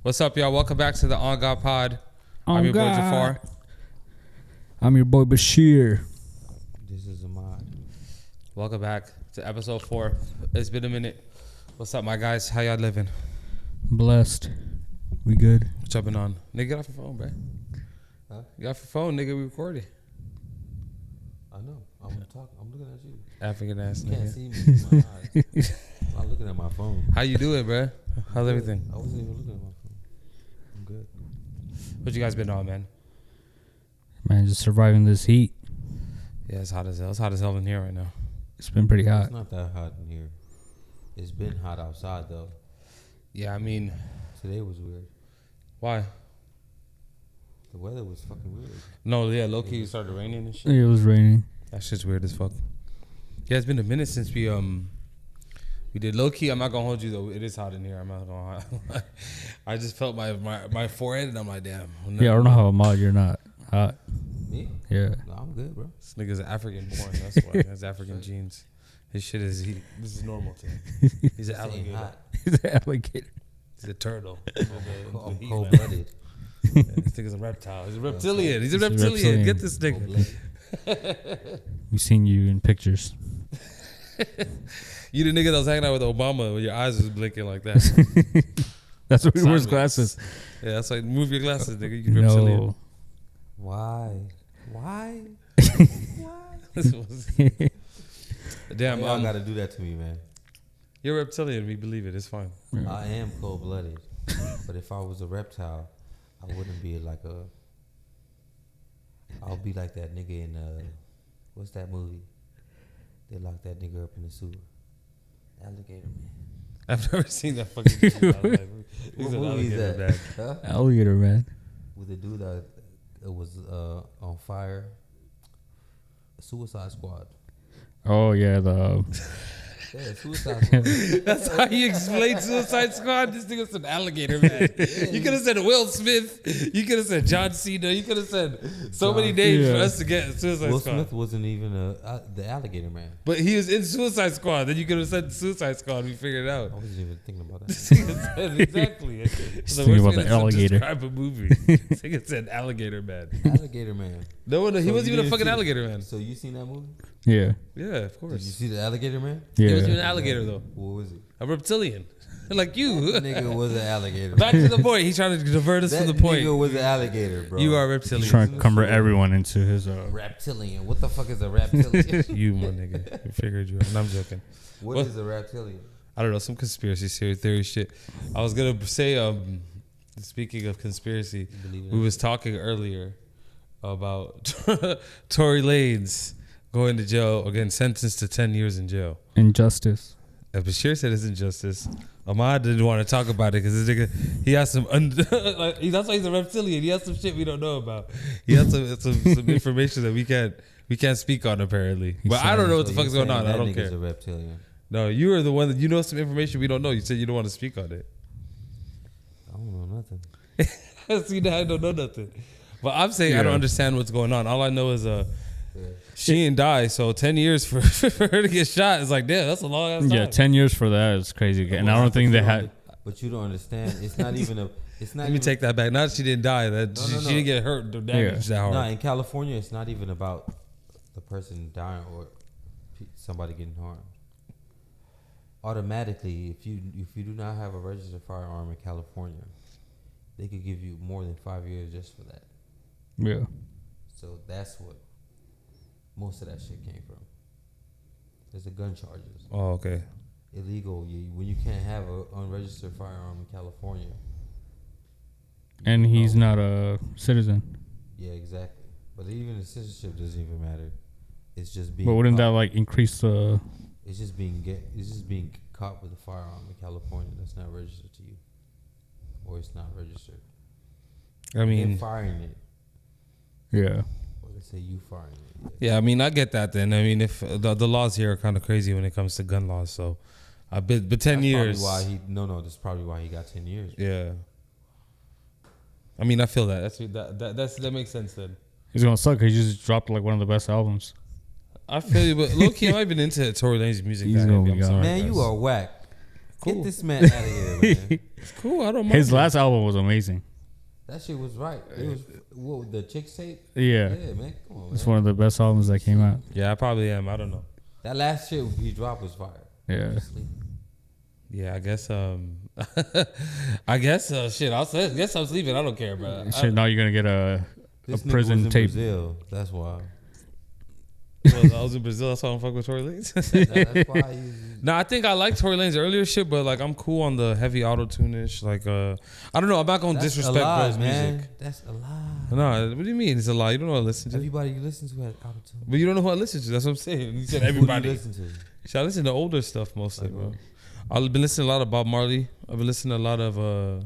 What's up, y'all? Welcome back to the OnGod pod. I'm your boy Jaffar. I'm your boy Bashir. This is Ahmad. Welcome back to episode 4. It's been a minute. What's up, my guys? How y'all living? Blessed. We good? What's jumping on? Nigga, get off your phone, bro. Huh? Get off your phone, nigga. We recording. I know. I'm talking. I'm looking at you. African ass You can't nigga. see me with my eyes. I'm not looking at my phone. How you doing, bro? How's everything? I wasn't even looking at my phone. I'm good. What you guys been on, man? Man, just surviving this heat. Yeah, it's hot as hell. It's hot as hell in here right now. It's been pretty hot. It's not that hot in here. It's been hot outside though. Yeah, I mean, Today was weird. why? The weather was fucking weird. No, yeah, low-key it started raining and shit. It was raining. That shit's weird as fuck. Yeah, it's been a minute since we did low-key. I'm not gonna hold you though. It is hot in here. I'm not gonna lie. I just felt my forehead and I'm like, damn. Yeah, I don't know how Ahmad you're not hot. Me? Yeah. No, I'm good, bro. This nigga's African born. That's why. He has African genes. His shit is this is normal to him. He's an This ain't alligator. hot. He's an alligator. He's a turtle. I'm cold-blooded. Yeah, this nigga's a reptile. He's a reptilian. He's a reptilian. Get this nigga. Cold-blooded. We've seen you in pictures. You the nigga that was hanging out with Obama when your eyes was blinking like that. That's why he wears Sideways. glasses. Yeah, that's like move your glasses, nigga. You reptilian. No. Why? Why? This was- Damn, Y'all gotta do that to me, man. you're a reptilian. We believe it. It's fine. I am cold-blooded, but if I was a reptile, I wouldn't be like a. I'll be like that nigga in what's that movie? They locked that nigga up in the sewer. Alligator Man. I've never seen that fucking movie in my life. He's What an movie is alligator, that? man. Huh? Alligator, man. With the dude that was on fire. Suicide Squad. Oh, yeah, the... Yeah, Suicide Squad. That's how you explain Suicide Squad. This nigga's an alligator, man. You could have said Will Smith. You could have said John Cena. You could have said so many names for us to get Suicide Will Squad. Smith wasn't even the Alligator Man. But he was in Suicide Squad. Then you could have said Suicide Squad. We figured it out. I wasn't even thinking about This that. nigga said exactly. It's thinking about the alligator. Describe a movie. This nigga said alligator man. Alligator Man. No, he So wasn't you even a didn't fucking see- alligator man. So you seen that movie? Yeah. Yeah, of Did you course. see the Alligator Man? He wasn't even Yeah. an alligator though. What was it? A reptilian, like you. That nigga was an alligator. Back to the point. He's trying to divert us That from the point. nigga was an alligator, bro. You are a He's reptilian. trying to convert everyone into his... reptilian. What the fuck is a reptilian? You, my nigga. We figured you out. And I'm joking. What is a reptilian? I don't know. Some conspiracy theory shit. I was going to say, speaking of conspiracy, You believe in we it? was talking earlier about Tory Lanez going to jail or getting sentenced to 10 years in jail. Injustice. And Bashir said it's injustice. Ahmad didn't want to talk about it because this nigga, he has some, that's why he's a reptilian. He has some shit we don't know about. He has some information that we can't speak on apparently. But I don't know what the So fuck is you're going on. saying I don't that nigga's care. a reptilian. No, you are the one that you know some information we don't know. You said you don't want to speak on it. I don't know nothing. See, now I don't know nothing. But I'm saying I Yeah. don't understand what's going on. All I know is Yeah. she didn't die. So 10 years for her to get shot is like, damn, that's a long ass time. Yeah, 10 years for that is crazy. And I don't think they had... But you don't understand. It's not even a. It's not. Let me even, take that back. Not that she didn't die. That No, she no, no. didn't get hurt or damaged that hard. No, in California, it's not even about the person dying or somebody getting harmed. Automatically, if you do not have a registered firearm in California, they could give you more than 5 years just for that. Yeah. So that's what most of that shit came from. There's the gun charges. Oh, okay. Illegal. When you can't have an unregistered firearm in California. And he's know. not a citizen. Yeah, exactly. But even the citizenship doesn't even matter. It's just being. But wouldn't that caught. like increase the... It's just being caught with a firearm in California that's not registered to you, or it's not registered. I mean, They're firing it, Yeah. or they say you firing it. yeah, I mean, I get that then. I mean, if the laws here are kind of crazy when it comes to gun laws. So, but 10 That's years. Probably why that's probably why he got 10 years. Yeah. I mean, I feel that. That makes sense then. He's gonna suck. He just dropped like one of the best albums. I feel you, but low key, I've been into Tory Lanez music. He's that gonna heavy. be I'm sorry, gone. Man, guys. you are whack. cool. Get this man out of here, man. It's cool. I don't mind. His last album was amazing. That shit was right. It was what, the Chicks tape. Yeah. Yeah, man. Come on, It's man. one of the best albums that came out. Yeah, I probably am. I don't know. That last shit he dropped was fire. Yeah. Yeah, I guess. I guess. Shit. Guess I'm sleeping. I don't care, bro. Shit, now you're gonna get a This prison was in tape. Brazil. That's why. I was in Brazil. That's why I don't fuck with Tory Lanez. That's why. No, I think I like Tory Lanez earlier shit, but like I'm cool on the heavy auto tune-ish. Like I don't know. I'm not gonna disrespect bro's music. That's a lie. No, what do you mean? It's a lie. You don't know what I listen to. Everybody you listen to had auto-tune. But you don't know who I listen to. That's what I'm saying. You said Who do everybody. you listen to? Shit, I listen to older stuff mostly, Like bro. what? I've been listening to a lot of Bob Marley. I've been listening to a lot of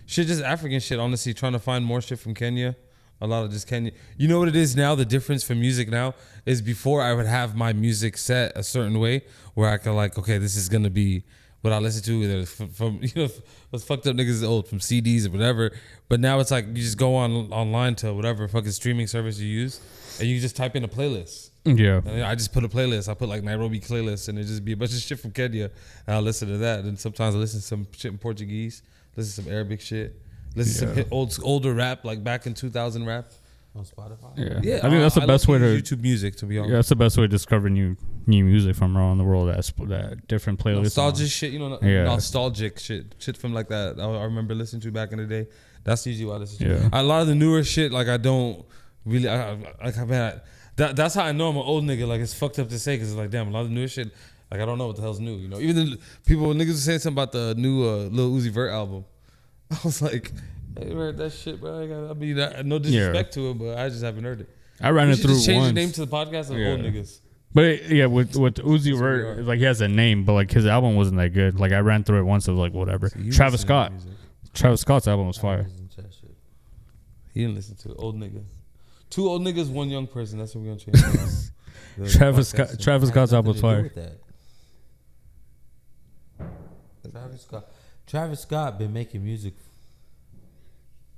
shit, just African shit. Honestly, trying to find more shit from Kenya. A lot of just Kenya. You know what it is now? The difference for music now is before I would have my music set a certain way where I could like, okay, this is gonna be what I listen to, either from you know what's fucked up niggas old from CDs or whatever. But now it's like you just go online to whatever fucking streaming service you use, and you just type in a playlist. Yeah. And I just put a playlist. I put like Nairobi playlist, and it just be a bunch of shit from Kenya. And I listen to that. And sometimes I listen to some shit in Portuguese, listen to some Arabic shit, listen to some older rap, like back in 2000 rap. On Spotify? Yeah. I think that's the best way to YouTube music, to be honest. Yeah, that's the best way to discover new music from around the world. That different playlists. Nostalgic shit, Yeah. nostalgic shit from like that. I remember listening to back in the day. That's usually what I listen to. Yeah. A lot of the newer shit, like I don't really, that's how I know I'm an old nigga. Like it's fucked up to say, because it's like, damn, a lot of the newer shit, like I don't know what the hell's new. You know, even the niggas were saying something about the new Lil Uzi Vert album. I was like, I ain't heard that shit, bro. I mean, no disrespect to it, but I just haven't heard it. I ran it through Just change once. the name to the podcast of old niggas. But with Uzi Vert, it's like he has a name, but like his album wasn't that good. Like I ran through it once, it was like whatever. So Travis Scott. Travis Scott's album was fire. He didn't listen to it. Old nigga. 2 old niggas, 1 young person. That's what we're gonna change. Travis Scott's album was fire. Travis Scott been making music.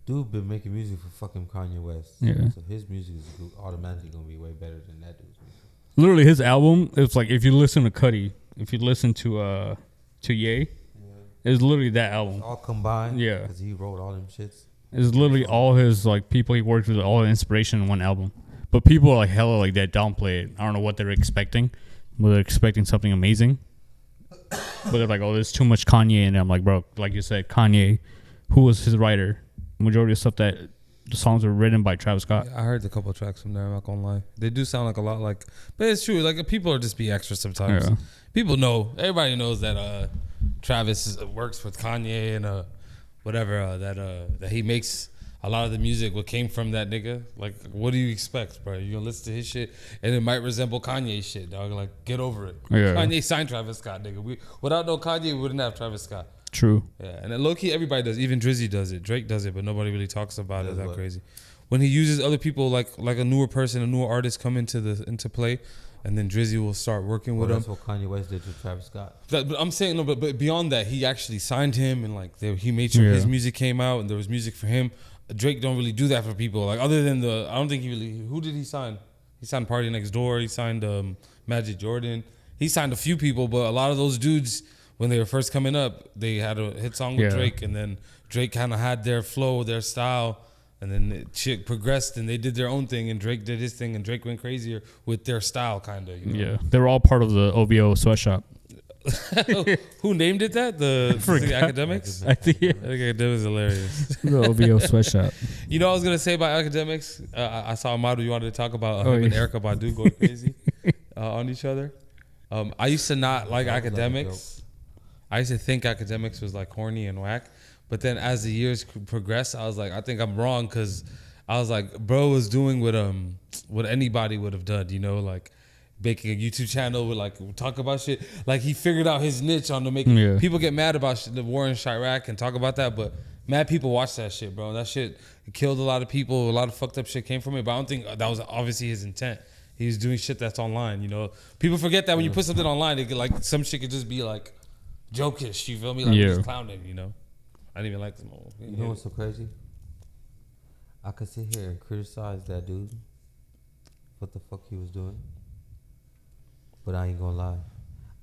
Dude been making music for fucking Kanye West. Yeah. So his music is automatically gonna be way better than that dude's music. Literally, his album. It's like if you listen to Cudi, if you listen to Ye, it's literally that album. All combined. Yeah. Because he wrote all them shits. It's literally all his like people he worked with, all the inspiration in one album. But people are like hella like that downplay it. I don't know what they're expecting. But they're expecting something amazing. But they're like, oh, there's too much Kanye in it. I'm like, bro, like you said, Kanye, who was his writer? Majority of stuff that the songs were written by Travis Scott. Yeah, I heard a couple of tracks from there. I'm not gonna lie. They do sound like a lot like, but it's true. Like people are just be extra sometimes. Yeah. People know. Everybody knows that Travis works with Kanye and whatever that he makes a lot of the music. What came from that nigga? Like, what do you expect, bro? You gonna listen to his shit and it might resemble Kanye shit, dog. Like, get over it. Yeah. Kanye signed Travis Scott, nigga. Without no Kanye, we wouldn't have Travis Scott. True. Yeah, and then low key everybody does. Even Drizzy does it. Drake does it, but nobody really talks about it that what? crazy. When he uses other people, like a newer person, a newer artist come into play, and then Drizzy will start working with him. That's what Kanye West did with Travis Scott. But I'm saying no, but beyond that, he actually signed him, and like he made sure his music came out, and there was music for him. Drake don't really do that for people. Like other than I don't think he really. Who did he sign? He signed Party Next Door. He signed Magic Jordan. He signed a few people, but a lot of those dudes, when they were first coming up, they had a hit song with Drake, and then Drake kind of had their flow, their style, and then it progressed, and they did their own thing, and Drake did his thing, and Drake went crazier with their style, kind of. You know? Yeah, they were all part of the OVO sweatshop. Who named it that? The Academics? I think I think Academics is hilarious. the OVO sweatshop. You know what I was going to say about Academics? I saw Ahmad, you wanted to talk about him and Erykah Badu going crazy on each other. I used to not like Academics. I used to think Academics was like horny and whack. But then as the years progressed, I was like, I think I'm wrong, because I was like, bro was doing what anybody would have done, you know, like making a YouTube channel with like talk about shit. Like he figured out his niche on the making. People get mad about the war in Chirac and talk about that, but mad people watch that shit, bro. That shit killed a lot of people. A lot of fucked up shit came from it, but I don't think that was obviously his intent. He was doing shit that's online, you know. People forget that when you put something online, it could, like some shit could just be like jokish, you feel me? Like just clowning, you know. I didn't even like them all. You know what's so crazy? I could sit here and criticize that dude, what the fuck he was doing, but I ain't gonna lie.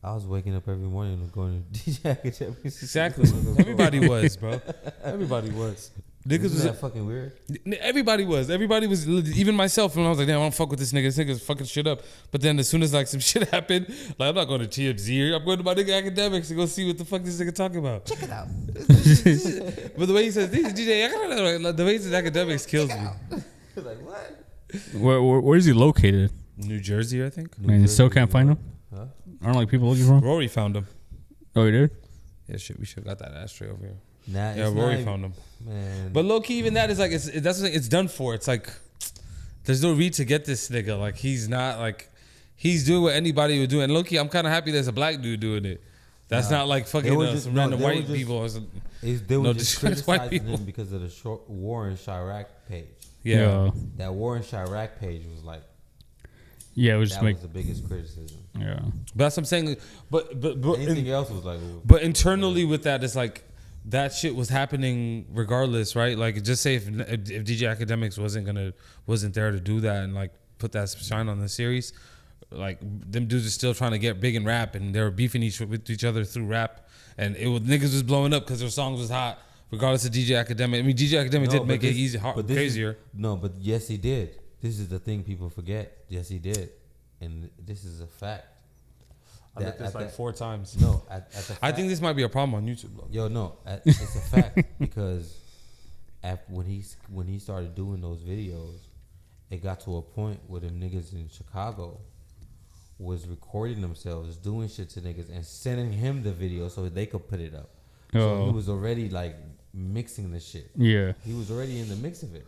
I was waking up every morning and going to DJ Academics. Exactly. Everybody was, bro. Everybody was. Niggas Isn't was that fucking weird? Everybody was. Everybody was. Even myself. And I was like, damn, I don't fuck with this nigga. This nigga's fucking shit up. But then as soon as like some shit happened, like I'm not going to TMZ. I'm going to my nigga Academics to go see what the fuck this nigga talking about. Check it out. But the way he says, DJ, the way he says Academics kills me. Like what? Where is he located? New Jersey, I think. Man, you still can't find him? Huh? Aren't like people looking for him? Rory found him. Oh, you did? Yeah, shit. We should have got that ashtray over here. Nah, Yeah, it's Rory not found him. Man. But low key, even that is like that's what it's done for. It's like there's no read to get this nigga. Like he's not like he's doing what anybody would do. And low key, I'm kind of happy there's a black dude doing it. That's not like fucking some random white people. Or some, they were just disrespect white criticizing people. him because of the short war in Chirac page. Yeah. That war in Chirac page was like Yeah, it was just that make. was the biggest criticism. Yeah. But that's what I'm saying. But Anything else was like. But internally with that, it's like that shit was happening regardless, right? Like just say if DJ Academics wasn't there to do that and like put that shine on the series, like them dudes are still trying to get big in rap and they were beefing with each other through rap, and it was niggas was blowing up because their songs was hot regardless of DJ Academic. I mean DJ Academic did make it easy, crazier. But yes he did. This is the thing people forget. Yes he did, and this is a fact. I looked this like 4 times. No, at the fact, I think this might be a problem on YouTube. Bro. Yo, no, it's a fact because when he started doing those videos, it got to a point where them niggas in Chicago was recording themselves doing shit to niggas and sending him the video so they could put it up. So he was already like mixing the shit. Yeah. He was already in the mix of it,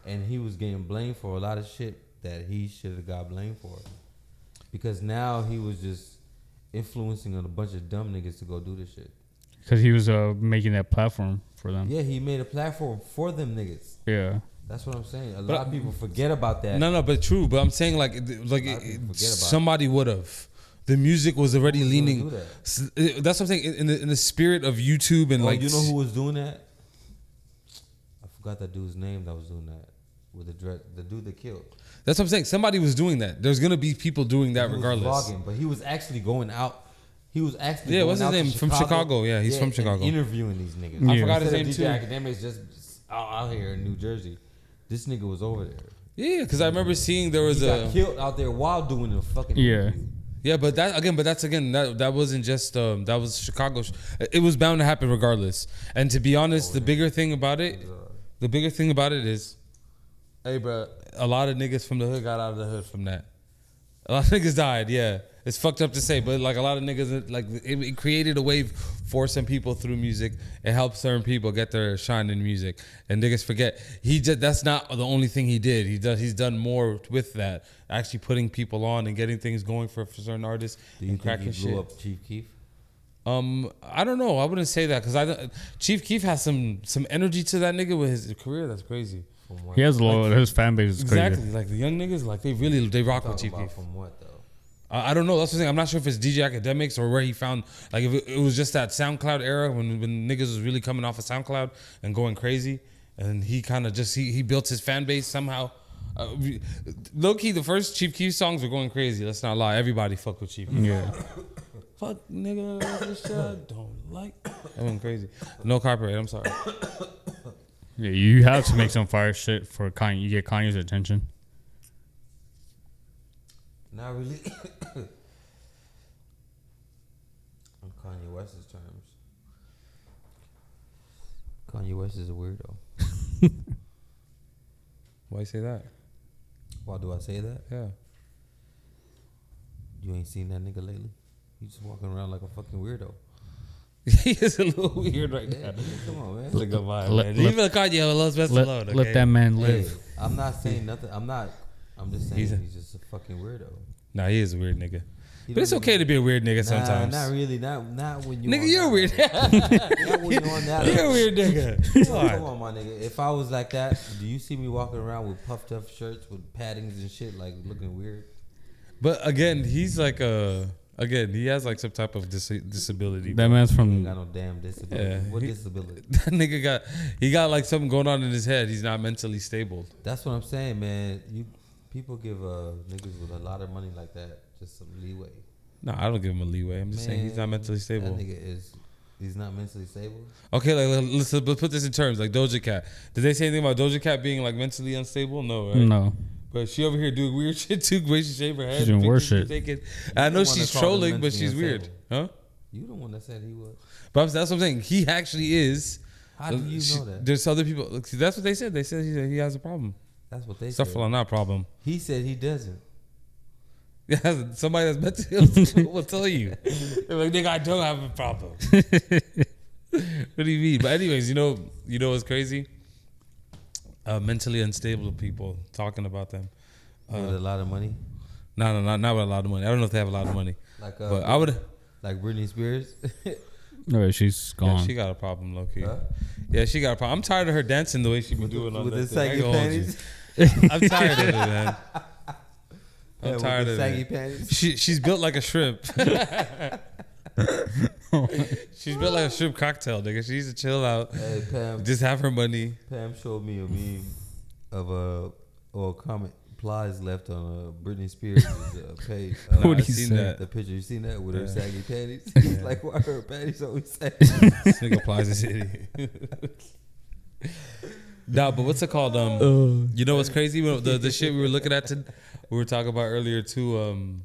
and he was getting blamed for a lot of shit that he should have got blamed for, because now he was just influencing on a bunch of dumb niggas to go do this shit. Because he was making that platform for them. Yeah, he made a platform for them niggas. Yeah. That's what I'm saying. A lot of people forget about that. No, but true. But I'm saying like somebody would have. The music was already leaning. That's what I'm saying. In the spirit of YouTube and like. You know who was doing that? I forgot that dude's name that was doing that with the dude that killed. That's what I'm saying. Somebody was doing that. There's gonna be people doing that regardless. Vlogging, but he was actually going out. He was actually going what's his name? From Chicago. Yeah, he's from Chicago. Interviewing these niggas. Yeah. I forgot his name DJ too. Academics just out here in New Jersey. This nigga was over there. Yeah, because I remember seeing there was he got killed out there while doing the fucking interview. Yeah, but that wasn't just that was Chicago. It was bound to happen regardless. And to be honest, the bigger thing about it is, hey, bro, a lot of niggas from the hood got out of the hood from that. A lot of niggas died. Yeah, it's fucked up to say, but like a lot of niggas, like it created a wave for some people through music. It helped certain people get their shine in music, and niggas forget that's not the only thing he did. He's done more with that, actually putting people on and getting things going for certain artists. Do you think he blew up Chief Keef? I don't know. I wouldn't say that because Chief Keef has some energy to that nigga with his career. That's crazy. He has a lot. His fan base is crazy. Exactly. Like the young niggas, like they rock with Chief Keef. From what though? I don't know. That's the thing. I'm not sure if it's DJ Academics or where he found. Like if it was just that SoundCloud era when niggas was really coming off of SoundCloud and going crazy, and he kind of just he built his fan base somehow. Low key, the first Chief Keef songs were going crazy. Let's not lie. Everybody fuck with Chief Keef. Yeah. Fuck nigga, this shit don't like. That went crazy. No copyright. I'm sorry. Yeah, you have to make some fire shit for Kanye. You get Kanye's attention. Not really. On Kanye West's terms. Kanye West is a weirdo. Why you say that? Why do I say that? Yeah. You ain't seen that nigga lately? He's just walking around like a fucking weirdo. He is a little weird right now. Come on, man. Look at mine, man. Even Kanye alone, best alone. Okay? Let that man live. Hey, I'm not saying nothing. I'm just saying he's just a fucking weirdo. Nah, he is a weird nigga. But it's okay to be a weird nigga sometimes. Not really. Not when you. Nigga, you're weird. Not when you're on that. You're a weird nigga. Come on, my nigga. If I was like that, do you see me walking around with puffed up shirts with paddings and shit, like looking weird? But again, he's like he has like some type of disability. That man's from. He ain't got no damn disability. Yeah, what disability? That nigga got like something going on in his head. He's not mentally stable. That's what I'm saying, man. People give niggas with a lot of money like that just some leeway. No, I don't give him a leeway. I'm just saying he's not mentally That stable. nigga he's not mentally stable. Okay, like let's put this in terms like Doja Cat. Did they say anything about Doja Cat being like mentally unstable? No, right? No. But she over here doing weird shit too. Way she shave her head. She's doing worse pictures shit. taken. I know the one she's that called him trolling, but mentally she's weird, unstable. huh? You the one that said he was. But that's what I'm saying. He actually is. How do you know that? There's other people. Look, see, that's what they said. They said he has a problem. That's what they Stuff said. for not problem. He said he doesn't. Yeah, somebody that's mentally unstable will tell you. They're like, nigga, I don't have a problem. What do you mean? But anyways, you know what's crazy? Mentally unstable people talking about them. With a lot of money. No, not with a lot of money. I don't know if they have a lot of money. Like But I would. like Britney Spears. No, she's gone. Yeah, she got a problem, low key. Huh? Yeah, she got a problem. I'm tired of her dancing the way she been doing on with that the thing. I saggy ain't gonna hold you. panties. I'm tired of it, man. I'm With tired the of saggy it. panties. She's built like a shrimp. She's built like a shrimp cocktail, nigga. She needs to chill out. Hey Pam. Just have her money. Pam showed me a meme of a comment Plies left on Britney Spears' page. What I he seen said? that. The picture you seen that with her Yeah. saggy panties? He's like, why are her panties always saggy? This nigga applies this idiot. Nah, but what's it called? You know what's crazy? The shit we were looking at, we were talking about earlier too.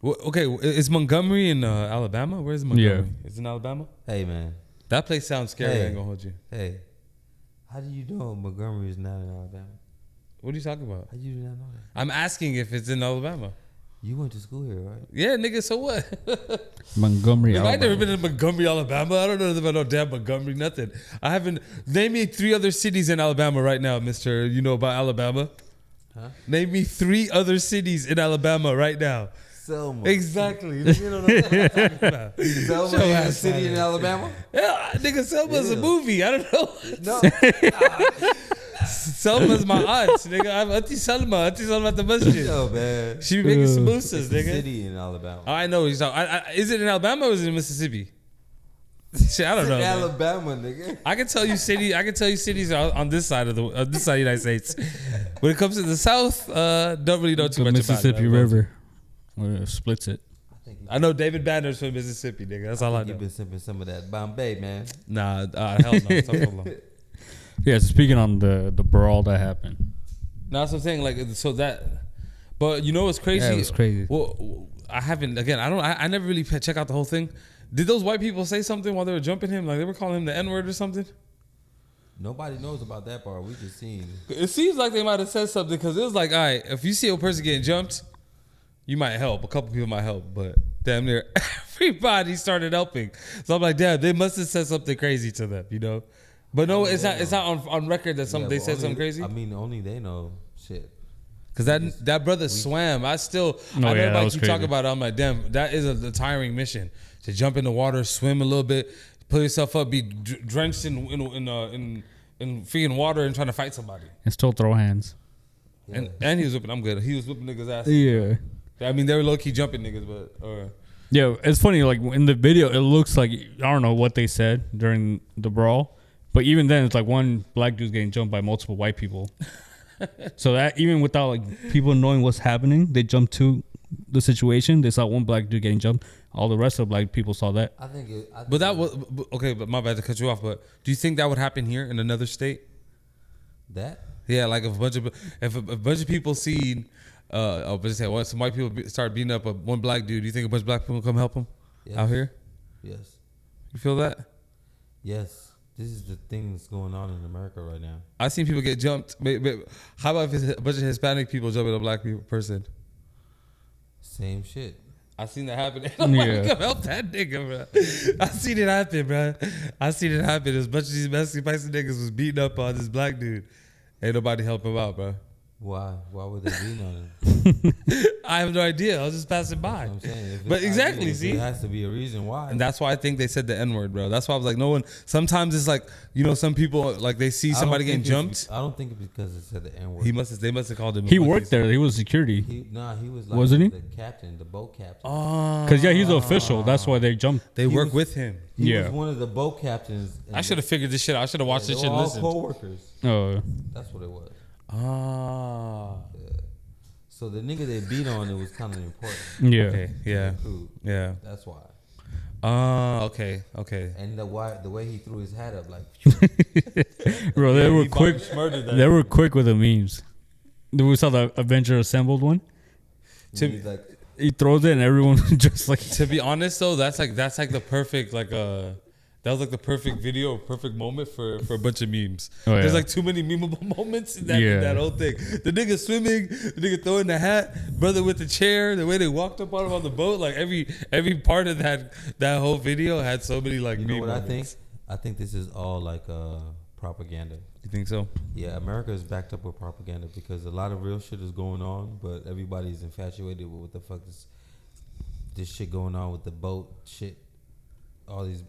Okay, is Montgomery in Alabama? Where's Montgomery? Yeah. Is it in Alabama? Hey man, That place sounds scary. I ain't gonna hold you. hey, how do you know Montgomery is not in Alabama? What are you talking about? How do you not know that? I'm asking if it's in Alabama. You went to school here, right? Yeah, nigga. So what? Montgomery, I've never Alabama. been in Montgomery, Alabama. I don't know about no damn Montgomery. Nothing. I haven't. Name me 3 other cities in Alabama right now, Mister. You know about Alabama? Huh? Name me 3 other cities in Alabama right now. Selma. Exactly. You know what I'm talking about. Selma Show is a ass city in out. Alabama? Yeah, nigga, Selma's It a is. movie. I don't know. No. Selma's my aunt, nigga. I'm Auntie Selma. Auntie Selma at the masjid. Yo, man. She be making It's samosas, a nigga. city in Alabama. I know. Is it in Alabama or is it in Mississippi? Shit, I don't know. man. Alabama, nigga. I can tell you cities on this side of the United States. When it comes to the South, don't really know too The much Mississippi about it. River, where it splits it. I know David Banner's from Mississippi, nigga. That's all I know. You've been sipping some of that Bombay, man. Nah, hell no. Nah, Yeah, so speaking on the brawl that happened. that's what I'm saying. Like, so that, but you know what's crazy? Yeah, it was crazy. Well, I haven't. Again, I never really check out the whole thing. Did those white people say something while they were jumping him? Like they were calling him the N-word or something? Nobody knows about that part. We just seen. It seems like they might have said something because it was like, all right, if you see a person getting jumped, you might help. A couple people might help, but damn near everybody started helping. So I'm like, damn, they must have said something crazy to them, you know? But no, it's not on record that Yeah, they but said something crazy. I mean, only they know shit. Cause that brother swam. I know that everybody was keep talking crazy. about it. I'm like, damn, that is a tiring mission to jump in the water, swim a little bit, pull yourself up, be drenched in freaking water and trying to fight somebody. And still throw hands. Yeah. And he was whipping. I'm good. He was whipping niggas' ass. Yeah. I mean, they were low key jumping niggas, but Yeah, it's funny. Like in the video, it looks like I don't know what they said during the brawl, but even then, it's like one black dude's getting jumped by multiple white people. So that even without like people knowing what's happening, they jumped to the situation. They saw one black dude getting jumped. All the rest of black people saw that. I think it. but that was okay. But my bad to cut you off. But do you think that would happen here in another state? that. Yeah, like if a bunch of people seen, some white people start beating up one black dude. Do you think a bunch of black people come help him Yes. out here? Yes. You feel that? Yes. This is the thing that's going on in America right now. I seen people get jumped. How about if it's a bunch of Hispanic people jumping a black person? Same shit. I seen that happen. I'm like, Yeah. come help that nigga, bro. I seen it happen, bro. I seen it happen. As much as these Mexican niggas was beating up on this black dude, ain't nobody help him out, bro. Why? Why would they beat on him? I have no idea. I was just passing by. I'm saying. If But it's exactly, obvious, see? there has to be a reason why. And that's why I think they said the N-word, bro. That's why I was like, no one. Sometimes it's like, you know, some people like they see I don't somebody getting think jumped. I don't think it's because it said the N word. They must have called him. He worked there. He was security. He was like Wasn't he? the captain, the boat captain. Oh, Cause yeah, he's an official. That's why they jumped. they He work was- with him. He Yeah. was one of the boat captains. I should have figured this shit out. I should have watched They this were shit and all listened. co-workers. Oh, That's what it was. Ah. Yeah. So the nigga they beat on it was kind of important. Yeah. Okay. Yeah. Cool. Yeah. That's why. Okay. Okay. And the way he threw his hat up, like, Bro, they were he quick. murdered that. They were quick with the memes. We saw the Avenger Assembled one. he's like, He throws it and everyone just like. To be honest though, that's like the perfect that was like the perfect video, perfect moment for a bunch of memes. Oh, There's yeah. like too many memeable moments in that whole thing. The nigga swimming, the nigga throwing the hat, brother with the chair, the way they walked up on him on the boat, like every part of that whole video had so many like you meme know what moments. I think this is all like propaganda. You think so? Yeah, America is backed up with propaganda because a lot of real shit is going on, but everybody's infatuated with what the fuck is this shit going on with the boat shit. All these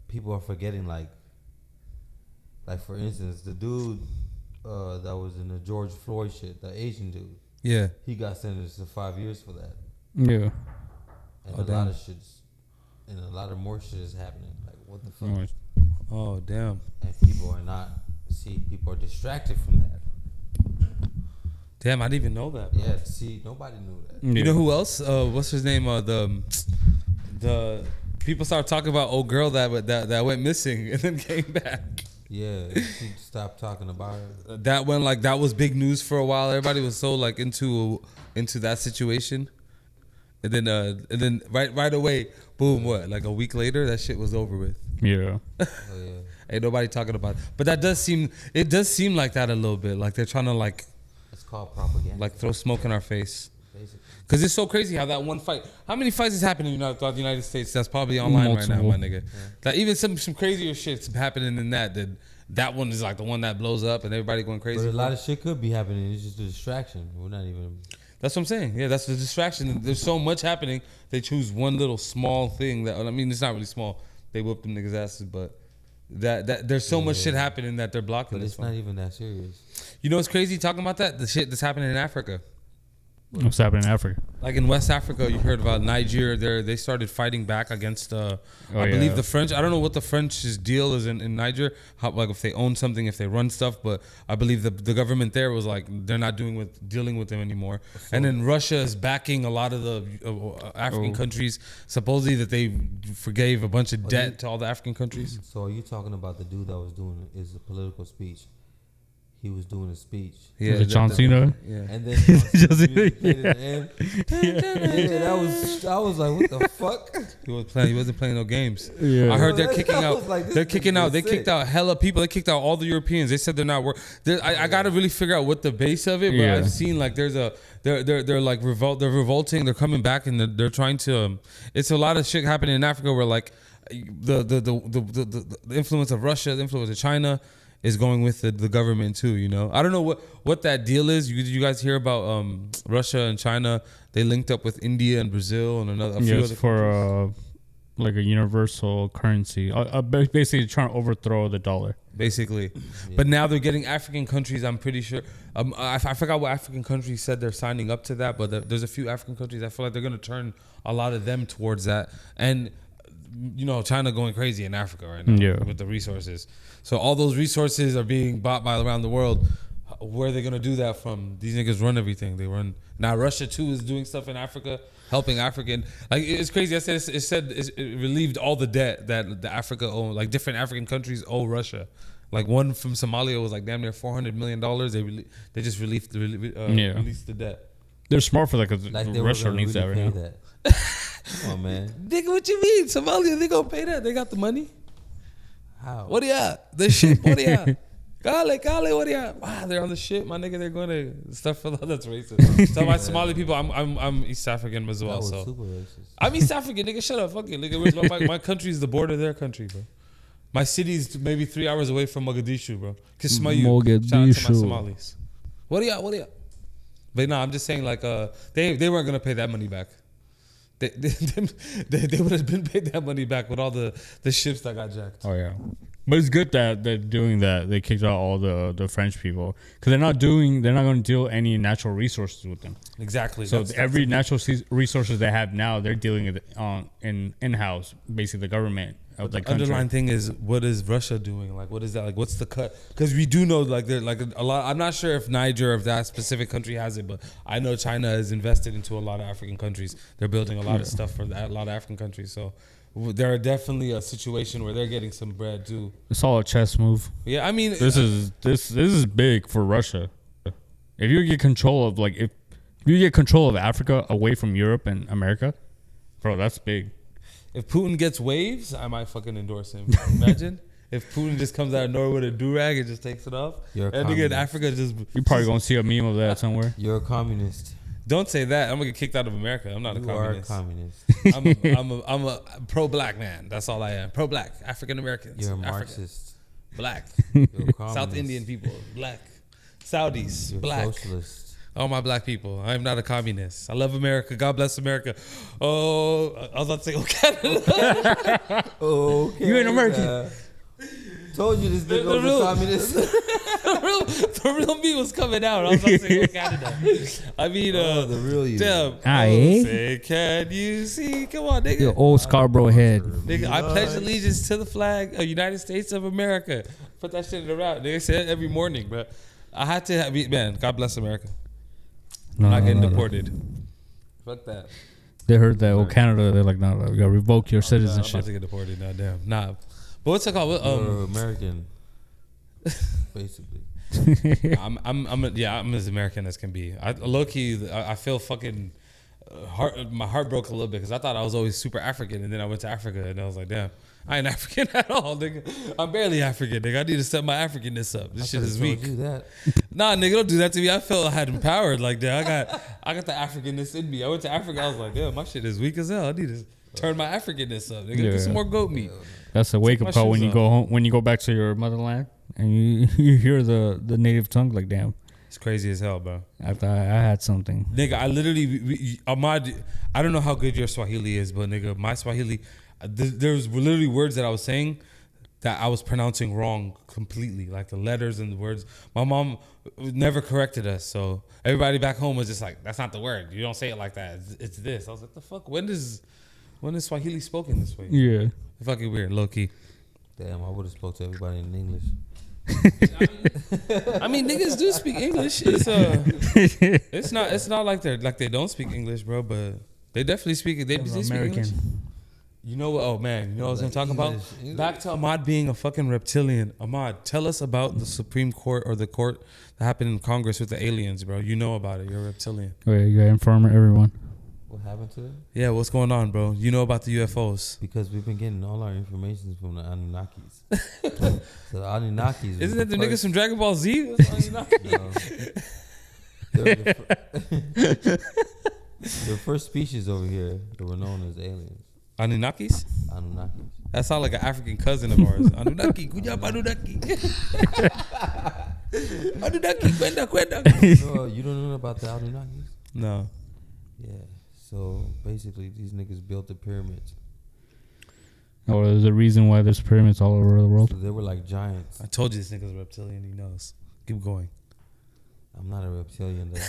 people are forgetting, like for instance, the dude that was in the George Floyd shit, the Asian dude. Yeah. He got sentenced to 5 years for that, Yeah. and Oh, a lot damn. of shit's, and a lot of more shit is happening. Like, what the fuck? Oh damn. And people are distracted from that. Damn, I didn't even know that. Yeah, see, nobody knew that. Yeah. You know who else? What's his name? The people started talking about old girl that went missing and then came back. Yeah, she stopped talking about her. That was big news for a while. Everybody was so like into that situation, and then right away, boom! What, like a week later, that shit was over with. Yeah. Oh yeah. Ain't nobody talking about it. But it does seem like that a little bit. Like they're trying to like It's called propaganda. throw smoke in our face. Basically. Cause it's so crazy how that one fight. How many fights is happening throughout the United States? That's probably online right now, Multiple. my nigga. Like even some crazier shit's happening than that. That one is like the one that blows up and everybody going crazy. But a lot of shit could be happening. It's just a distraction. We're not even. That's what I'm saying. Yeah, that's the distraction. There's so much happening. They choose one little small thing that, I mean, it's not really small. They whoop them niggas' asses, but that there's so much shit happening that they're blocking But this it's one. not even that serious. You know what's crazy talking about that? The shit that's happening in Africa. What's happening in Africa? Like in West Africa, you heard about Niger. They started fighting back against, I believe the French. I don't know what the French's deal is in Niger. How, like if they own something, if they run stuff. But I believe the government there was like they're not dealing with them anymore. And then Russia is backing a lot of the African countries. Supposedly that they forgave a bunch of debt to all the African countries. So are you talking about the dude that was doing his political speech? He was doing a speech. Yeah, Was it John Cena? Yeah. And then John Cena Cena, played at the end. Yeah, I was like, what the fuck? He wasn't playing no games. Yeah. I heard they're Well, kicking I out. was like, this They're nigga kicking out. is They kicked sick. out hella people. They kicked out all the Europeans. They said they're not work. I gotta really figure out what the base of it. But Yeah. I've seen like there's a they're like They're revolting. They're coming back and they're trying to. It's a lot of shit happening in Africa where like the influence of Russia, the influence of China is going with the government too. You know, I don't know what that deal is. Did you guys hear about Russia and China? They linked up with India and Brazil and a few Yes, other for like a universal currency. Basically trying to overthrow the dollar. basically. But now they're getting African countries. I'm pretty sure. I forgot what African countries said they're signing up to that, but there's a few African countries. I feel like they're going to turn a lot of them towards that. And you know, China going crazy in Africa right now with the resources. So all those resources are being bought by around the world. Where are they going to do that from? These niggas run everything. They run. Now Russia too is doing stuff in Africa, helping African. Like it's crazy. I said it relieved all the debt that the Africa own. Like different African countries owe Russia. Like one from Somalia was like damn near $400 million. They just released the debt. They're smart for that because Like they Russia were needs really that right pay now. that. Come on, man. Nigga, what you mean? Somalia, they gonna pay that. They got the money. How? What do you at? The ship, what do you at? Kale, what do you at? Wow, they're on the ship, my nigga. They're going to stuff for that's racist. Tell my Somali people, I'm East African as That well. was So super racist. I'm East African, nigga. Shut up, fuck it, nigga. My country's the border of their country, bro. My city's maybe 3 hours away from Mogadishu, bro. Kismayu. Shout out to my Somalis. What do you at? But no, I'm just saying like they weren't gonna pay that money back. They would have been paid that money back with all the ships that got jacked. Oh yeah, but it's good that they're doing that. They kicked out all the French people because they're not going to deal any natural resources with them. Exactly. So every natural resources they have now, they're dealing with in house. Basically, the government of the The country. underlying thing is, what is Russia doing? Like, what is that? Like, what's the cut? Because we do know, like, they're like a lot. I'm not sure if Niger, if that specific country has it, but I know China is invested into a lot of African countries. They're building a lot of stuff for that, a lot of African countries. So they're definitely a situation where they're getting some bread too. It's all a chess move. Yeah, I mean, This is big for Russia. If you get control of if you get control of Africa away from Europe and America, bro, that's big. if Putin gets waves, I might fucking endorse him. Imagine if Putin just comes out of nowhere with a do-rag and just takes it off. You're a And again, communist. Africa just... You're probably gonna see a meme of that somewhere. You're a communist. Don't say that. I'm going to get kicked out of America. I'm not a You are a communist. communist. I'm a pro-black man. That's all I am. Pro-black. African-Americans. You're a Africa. Marxist. Black. You're a communist. South Indian people. Black. Saudis. You're Black. socialist. All my black people. I'm not a communist. I love America. God bless America. Oh, I was about to say, oh, Canada. Okay. You ain't American. Told you this nigga The was real- a communist. the real me was coming out. I was about to say, oh, Canada. I mean, The real you. damn. Aye. Say, can you see? Come on, nigga. Your old Scarborough head. Nigga, I pledge allegiance to the flag of United States of America. Put that shit in the route. Nigga say it every morning, bro. I had to have, man, God bless America. No, Not getting no. deported. Fuck that. They heard that. Oh, Canada. They're like, no, we gotta revoke your I'm citizenship. about to get deported now. Damn. Nah. But what's it called? You're American. Basically. I'm as American as can be. Low key, I feel fucking my heart broke a little bit because I thought I was always super African, and then I went to Africa and I was like, damn, I ain't African at all, nigga. I'm barely African, nigga. I need to set my Africanness up. This shit is weak. Do that. Nah, nigga, don't do that to me. I felt I had empowered like that. I got the Africanness in me. I went to Africa. I was like, damn, my shit is weak as hell. I need to turn my Africanness up, nigga. Yeah. Get some more goat meat. That's a wake my up call when shoes you off. go home, when you go back to your motherland and you hear the native tongue. Like, damn, It's crazy as hell, bro. I thought I had something. Nigga, I literally, Ahmad, I don't know how good your Swahili is, but nigga, my Swahili, there's literally words that I was saying that I was pronouncing wrong completely, like the letters and the words. My mom never corrected us, so everybody back home was just like, that's not the word. You don't say it like that. It's this. I was like, the fuck? When is Swahili spoken this way? Yeah. Fucking weird, low key. Damn, I would have spoke to everybody in English. I mean, niggas do speak English. It's not like they don't speak English, bro. But they definitely speak. They speak American. English. You know what? Oh man, you know what I was gonna talk about? English. Back to Ahmad being a fucking reptilian. Ahmad, tell us about the Supreme Court or the court that happened in Congress with the aliens, bro. You know about it. You're a reptilian. Okay, you gotta inform everyone. What happened to them? Yeah, what's going on, bro? You know about the UFOs? Because we've been getting all our information from the Anunnakis. So the Anunnakis. Isn't was that the the niggas first- from Dragon Ball Z? That's Anunnaki. No. They were the first species over here that were known as aliens. Anunnakis? Anunnakis. That sounds like an African cousin of ours. Anunnaki, kunyap Anunnaki. Anunnaki, kwenda. No, you don't know about the Anunnakis? No. Yeah. So basically, these niggas built the pyramids. Oh, there's a reason why there's pyramids all over the world. So they were like giants. I told you this nigga's a reptilian. He knows. Keep going. I'm not a reptilian though.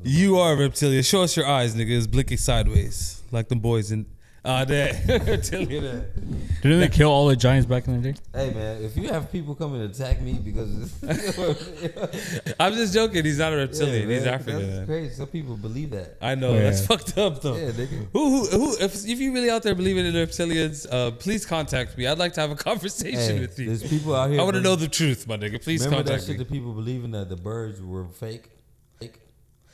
You are a reptilian. Show us your eyes, nigga. It's blinking sideways. Like them boys in... there. Reptilian there. Didn't they kill all the giants back in the day? Hey man, if you have people come and attack me because I'm just joking. He's not a reptilian. Yeah, He's man, African. That's man. crazy. Some people believe that. I know. Yeah. That's fucked up, though. Yeah, nigga. Who if you really out there believing in reptilians, please contact me. I'd like to have a conversation Hey, with you. there's people out here. I want to know the truth, my nigga. Please Remember that contact shit me. that people believing that the birds were fake?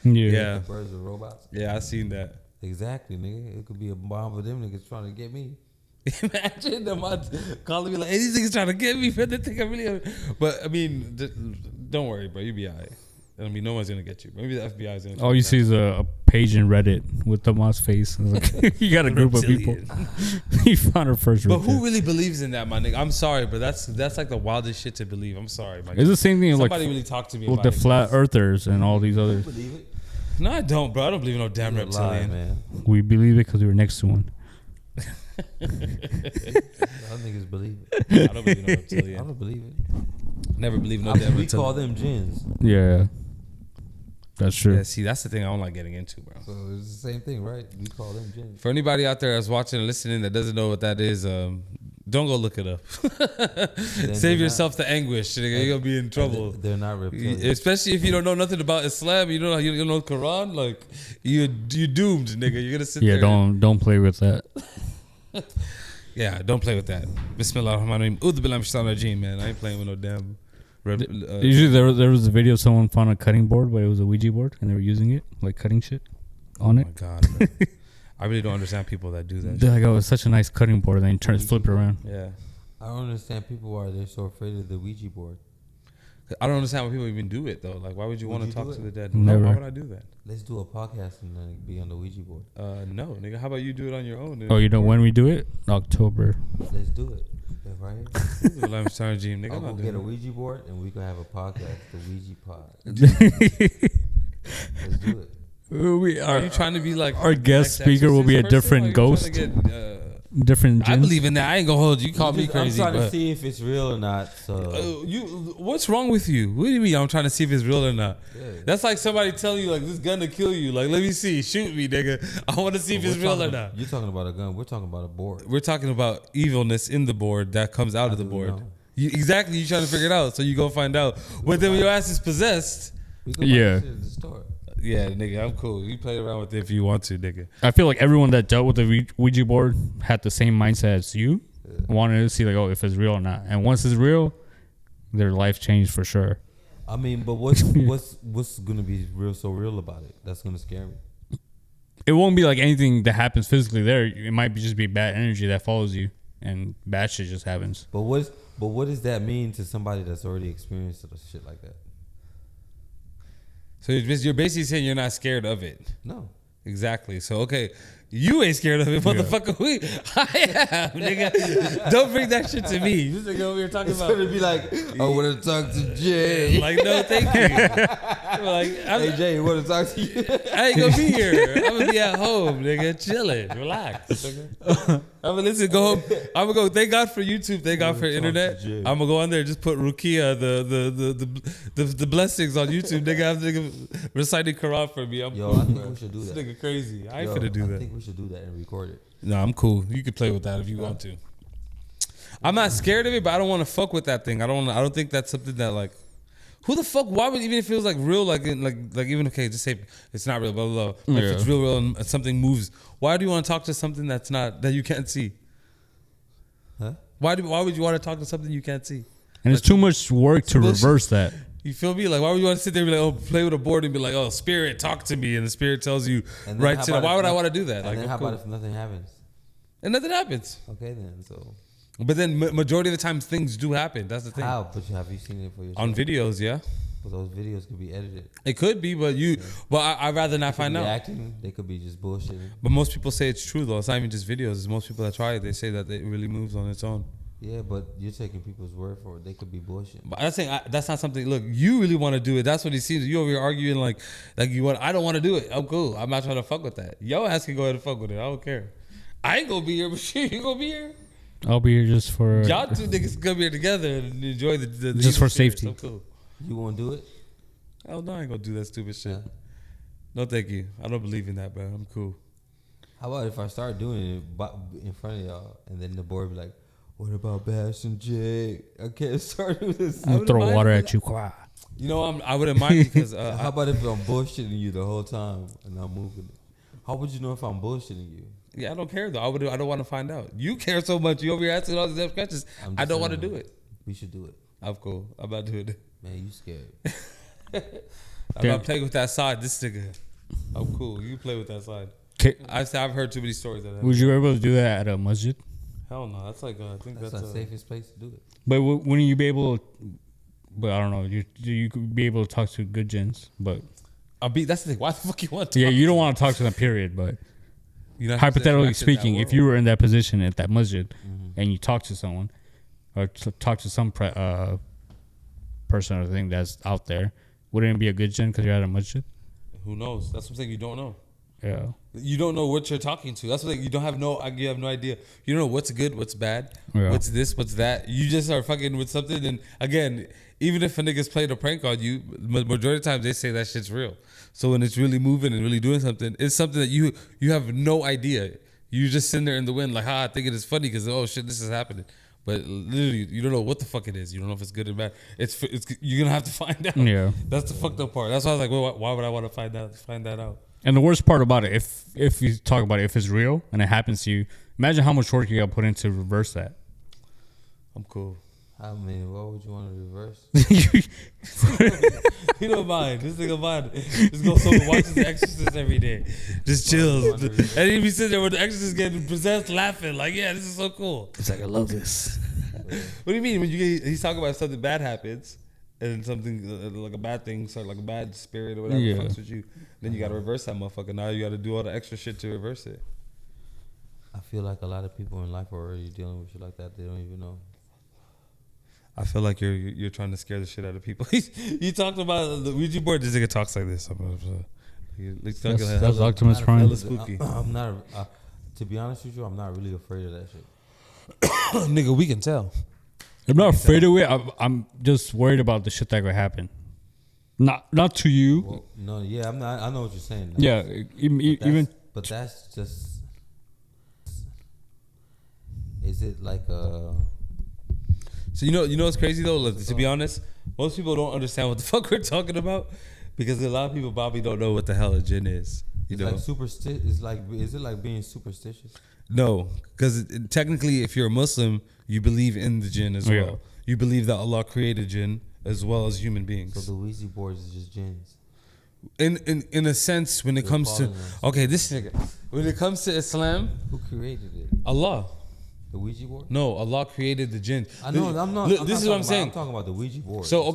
Yeah. The birds were robots? Yeah, I seen that. Exactly, nigga. It could be a bomb for them niggas trying to get me. Imagine them calling me like, hey, these niggas trying to get me, man. They think I really... But, I mean, don't worry, bro. You be all right. I mean, no one's going to get you. Maybe the FBI is going to... All you see is a page in Reddit with Tomas' face. Like, you got a group of people. He found her first But reptilian. who really believes in that, my nigga? I'm sorry, but that's like the wildest shit to believe. I'm sorry, my It's the same thing Somebody like really talk to me with about the it. flat earthers and all these others. Believe it? No, I don't, bro. I don't believe in no damn You're a lie, reptilian. man. We believe it because we were next to one. Y'all niggas believe it. I don't believe in no I reptilian. don't believe it. Never believe in no damn We call reptilian. them jinns. Yeah. That's true. Yeah, see, that's the thing I don't like getting into, bro. So it's the same thing, right? We call them jinns. For anybody out there that's watching and listening that doesn't know what that is, don't go look it up. Save yourself the anguish. You're going to be in trouble. They're not reptilians. Especially if you don't know nothing about Islam, you don't know Quran, like, you doomed, nigga. You're going to sit there. Yeah, don't play with that. Yeah, don't play with that. Bismillah ar-Rahman ar-Rahim. Udhu billahi minash shaitanir rajeem, man. I ain't playing with no damn... Usually there was a video of someone found a cutting board, but it was a Ouija board, and they were using it, like cutting shit on it. Oh, my God, bro. I really don't understand people that do that. They're like, oh, it's such a nice cutting board, and then you flip it around. Yeah. I don't understand people why they're so afraid of the Ouija board. I don't understand why people even do it, though. Like, why would you want to talk to the dead? Never. Why would I do that? Let's do a podcast and then be on the Ouija board. No, nigga. How about you do it on your own? Oh, you know when we do it? October. Let's do it. Yeah, right here. I'm sorry, Gene. Nigga, I'll I'm go not get a doing Ouija board and we can have a podcast, the Ouija pod. Let's do it. Are you trying to be like our guest next speaker will be a Exorcist different person? Or you ghost? trying to get, Different I jinns? believe in that. I ain't gonna hold you. You call me crazy. I'm trying to But see if it's real or not. So what's wrong with you? What do you mean? I'm trying to see if it's real or not. Yeah. That's like somebody telling you like this gun to kill you. Like, let me see, shoot me, nigga. I want to see if it's real or not. You're talking about a gun. We're talking about a board. We're talking about evilness in the board that comes out of the board. know? Exactly. You trying to figure it out, so you go find out. But then when your ass is possessed, We go Yeah. buy this shit at the store. yeah, nigga, I'm cool. You play around with it if you want to, nigga. I feel like everyone that dealt with the Ouija board had the same mindset as you. Wanted to see like, oh, if it's real or not. And once it's real, their life changed for sure. I mean, but what's gonna be so real about it? That's gonna scare me. It won't be like anything that happens physically there. It might just be bad energy that follows you, and bad shit just happens. But what does that mean to somebody that's already experienced shit like that? So you're basically saying you're not scared of it. No. Exactly. So okay, you ain't scared of it, motherfucker. I am, nigga. Don't bring that shit to me. This nigga over here talking It's about. gonna be like, I want to talk to Jay. Like, no, thank you. Like, Hey Jay, I want to talk to you. I ain't gonna be here. I'm gonna be at home, nigga, chilling, relax. Nigga. I'm gonna go home. I'm gonna go. Thank God for YouTube. Thank God for internet. I'm gonna go on there and just put Rukia the blessings on YouTube. Nigga, have nigga reciting Quran for me. I'm Yo, cool, I think bro. we should do This that. nigga crazy. I ain't Yo, finna do I that. think we should do that and record it. No, I'm cool. You can play with that if you want to. I'm not scared of it, but I don't want to fuck with that thing. I don't think that's something that like. Who the fuck? Why would even if it feels like real, like even okay, just say it's not real, blah blah blah. But if it's real, and something moves, why do you want to talk to something that's not that you can't see? Huh? Why would you want to talk to something you can't see? And it's too much work to bullshit. reverse that. You feel me? Like, why would you want to sit there and be like, oh, play with a board and be like, oh, spirit, talk to me, and the spirit tells you And then right how to about why if would I no- want to do that? And Like, then I'm how cool. about if nothing happens? And nothing happens. Okay, then so But then majority of the times things do happen. That's the thing. how? But have you seen it for yourself? On videos, yeah. But those videos could be edited. It could be, but I'd rather not find They could be out. acting. They could be just bullshitting. But most people say it's true though. It's not even just videos. It's most people that try it. They say that it really moves on its own. Yeah, but you're taking people's word for it. They could be bullshit. But I'm saying that's not something. Look, you really want to do it. That's what he seems. You over here arguing like you want. I don't want to do it. I'm cool. I'm not trying to fuck with that. Yo ass can go ahead and fuck with it. I don't care. I ain't gonna be here, but you gonna be here. I'll be here just for Y'all two niggas come here together and enjoy the Just for evil spirit. safety. So cool. You won't do it? Hell no, I ain't gonna do that stupid shit. Yeah. No, thank you. I don't believe in that, bro. I'm cool. How about if I start doing it in front of y'all, and then the board be like, "What about Bash and Jay? I can't start with this." I'll throw water at you. You know, I wouldn't mind because How about if I'm bullshitting you the whole time and I'm moving it? How would you know if I'm bullshitting you? yeah, I don't care though. I don't want to find out. You care so much. You over here asking all these damn questions. I'm I just don't want to saying, do it. We should do it. I'm cool. I'm not doing it. Man, you scared. I'm not playing with that side. This nigga. I'm cool. You play with that side. I've heard too many stories of that. Would you be able to do that at a masjid? Hell no. That's like I think That's that's the safest place to do it. But wouldn't you be able? But I don't know. You could be able to talk to good jinns, but That's the thing. Why the fuck you want to? yeah, you don't want to talk to them. Period. But You know, hypothetically speaking, if you were in that position at that masjid Mm-hmm. and you talk to someone or talk to some person or thing that's out there, wouldn't it be a good jinn because you're at a masjid? who knows? That's what I'm saying. You don't know. Yeah. You don't know what you're talking to. That's what you don't have you have no idea. You don't know what's good, what's bad, what's this, what's that. You just are fucking with something. And again, even if a nigga's played a prank on you, majority of the time they say that shit's real. So when it's really moving and really doing something, it's something that you have no idea. You just sitting there in the wind like, I think it is funny because, oh shit, this is happening. But literally, you don't know what the fuck it is. You don't know if it's good or bad. It's you're gonna have to find out. Yeah. That's the fucked up part. That's why I was like, well, why would I want to find that out? And the worst part about it, if you talk about it, if it's real and it happens to you, imagine how much work you got to put in to reverse that. I'm cool. I mean, what would you want to reverse? You don't mind. This nigga mind. Just go so watches The Exorcist every day. Just chills. And he be sitting there with The Exorcist getting possessed, laughing like, yeah, this is so cool. It's like, I love this. What do you mean? When he's talking about something bad happens, and something like a bad thing, so like a bad spirit or whatever fucks with you, then you got to reverse that motherfucker. Now you got to do all the extra shit to reverse it. I feel like a lot of people in life are already dealing with shit like that. They don't even know. I feel like you're trying to scare the shit out of people. You talked about the Ouija board. This nigga talks like this. That's Optimus Prime. Spooky. I'm not. To be honest with you, I'm not really afraid of that shit. Nigga, we can tell. I'm not afraid of it. I'm just worried about the shit that could happen. Not to you. Well, no, yeah, I'm not. I know what you're saying. Yeah, even. But that's just. Is it like a? So you know what's crazy though? Like, to be honest, most people don't understand what the fuck we're talking about because a lot of people probably don't know what the hell a jinn is. You know, like is it like being superstitious? No, because technically, if you're a Muslim, you believe in the jinn as well. Yeah. You believe that Allah created jinn as well as human beings. So the Ouija boards is just jinns. In a sense, when it comes to this nigga, when it comes to Islam, Who created it? Allah. The Ouija board? No, Allah created the jinn. I know. I'm not. Look, this is what I'm saying. I'm talking about the Ouija board. So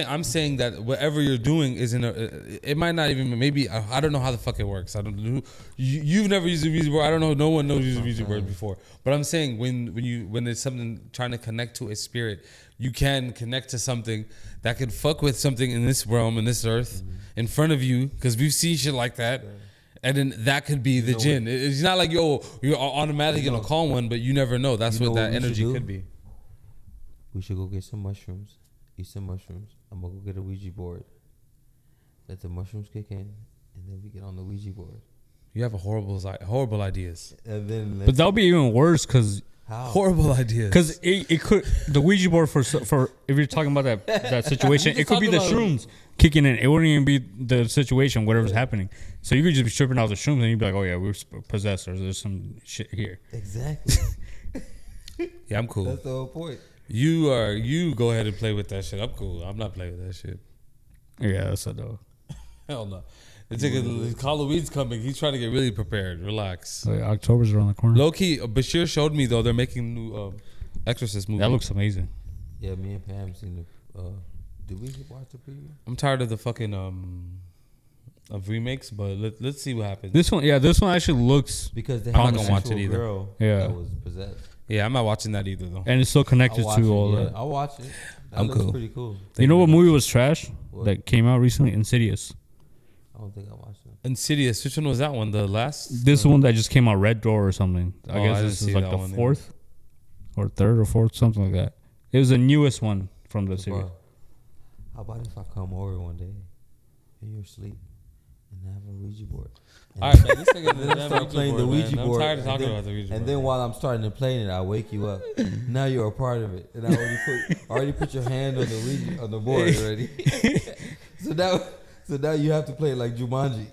I'm saying that whatever you're doing is it might not even maybe I don't know how the fuck it works. I don't know. You've never used a Ouija board. I don't know. No one knows used a Ouija board before. But I'm saying when there's something trying to connect to a spirit, you can connect to something that could fuck with something in this realm, in this earth, in front of you, because we've seen shit like that. Yeah. And then that could be the jinn. It's not like you're automatically gonna call one, but you never know. That's what that energy could be. We should go get some mushrooms, eat some mushrooms. I'm gonna go get a Ouija board. Let the mushrooms kick in, and then we get on the Ouija board. You have horrible ideas. And then but that'll be even worse because horrible ideas. Because it could the Ouija board for if you're talking about that situation, it could be the shrooms kicking in. It wouldn't even be the situation, whatever's happening. So you could just be stripping out the shrooms and you'd be like, oh yeah, we're possessed or there's some shit here. Exactly. Yeah, I'm cool. That's the whole point. You go ahead and play with that shit. I'm cool. I'm not playing with that shit. Yeah, that's a dog. Hell no. Halloween's coming. He's trying to get really prepared. Relax. So yeah, October's around the corner. Low key, Bashir showed me though they're making a new Exorcist movie. That looks amazing. Yeah, me and Pam seen the. Did we watch the preview? I'm tired of the fucking of remakes, but let's see what happens. This one actually looks because they I'm have not gonna watch it either. Girl that was possessed. Yeah, I'm not watching that either though. And it's still connected to all that. I'll watch it. I'm looks cool. Pretty cool. You know what movie was trash that came out recently? Insidious. I don't think I watched it. Insidious. Which one was that one? The last? This one that just came out, Red Door or something. I guess this is like the fourth or third or fourth, something like that. It was the newest one from the series. How about if I come over one day in your sleep and have a Ouija board? All right, man. This nigga start playing the Ouija board. I'm tired of talking about the Ouija board. And then while I'm starting to play it, I wake you up. Now you're a part of it, and I already put your hand on the Ouija on the board already. So now you have to play it like Jumanji.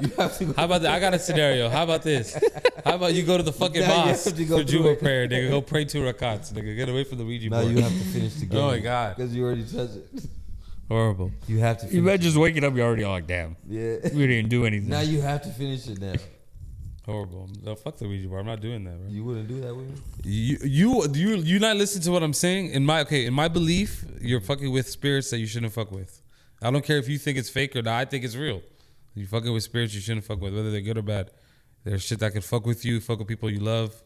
You have to. How about that? I got a scenario. How about this? How about you go to the fucking mosque for Juma prayer, nigga? Go pray 2 rakats, nigga. Get away from the Ouija board. Now you have to finish the game. Oh my god, because you already touched it. Horrible. You have to. You just waking up, you're already like, damn. Yeah. We didn't do anything. Now you have to finish it now. Horrible. No, fuck the Ouija board. I'm not doing that, bro. You wouldn't do that with me? You not listen to what I'm saying? In my belief, you're fucking with spirits that you shouldn't fuck with. I don't care if you think it's fake or not. I think it's real. You fucking with spirits you shouldn't fuck with, whether they're good or bad. There's shit that could fuck with you, fuck with people you love,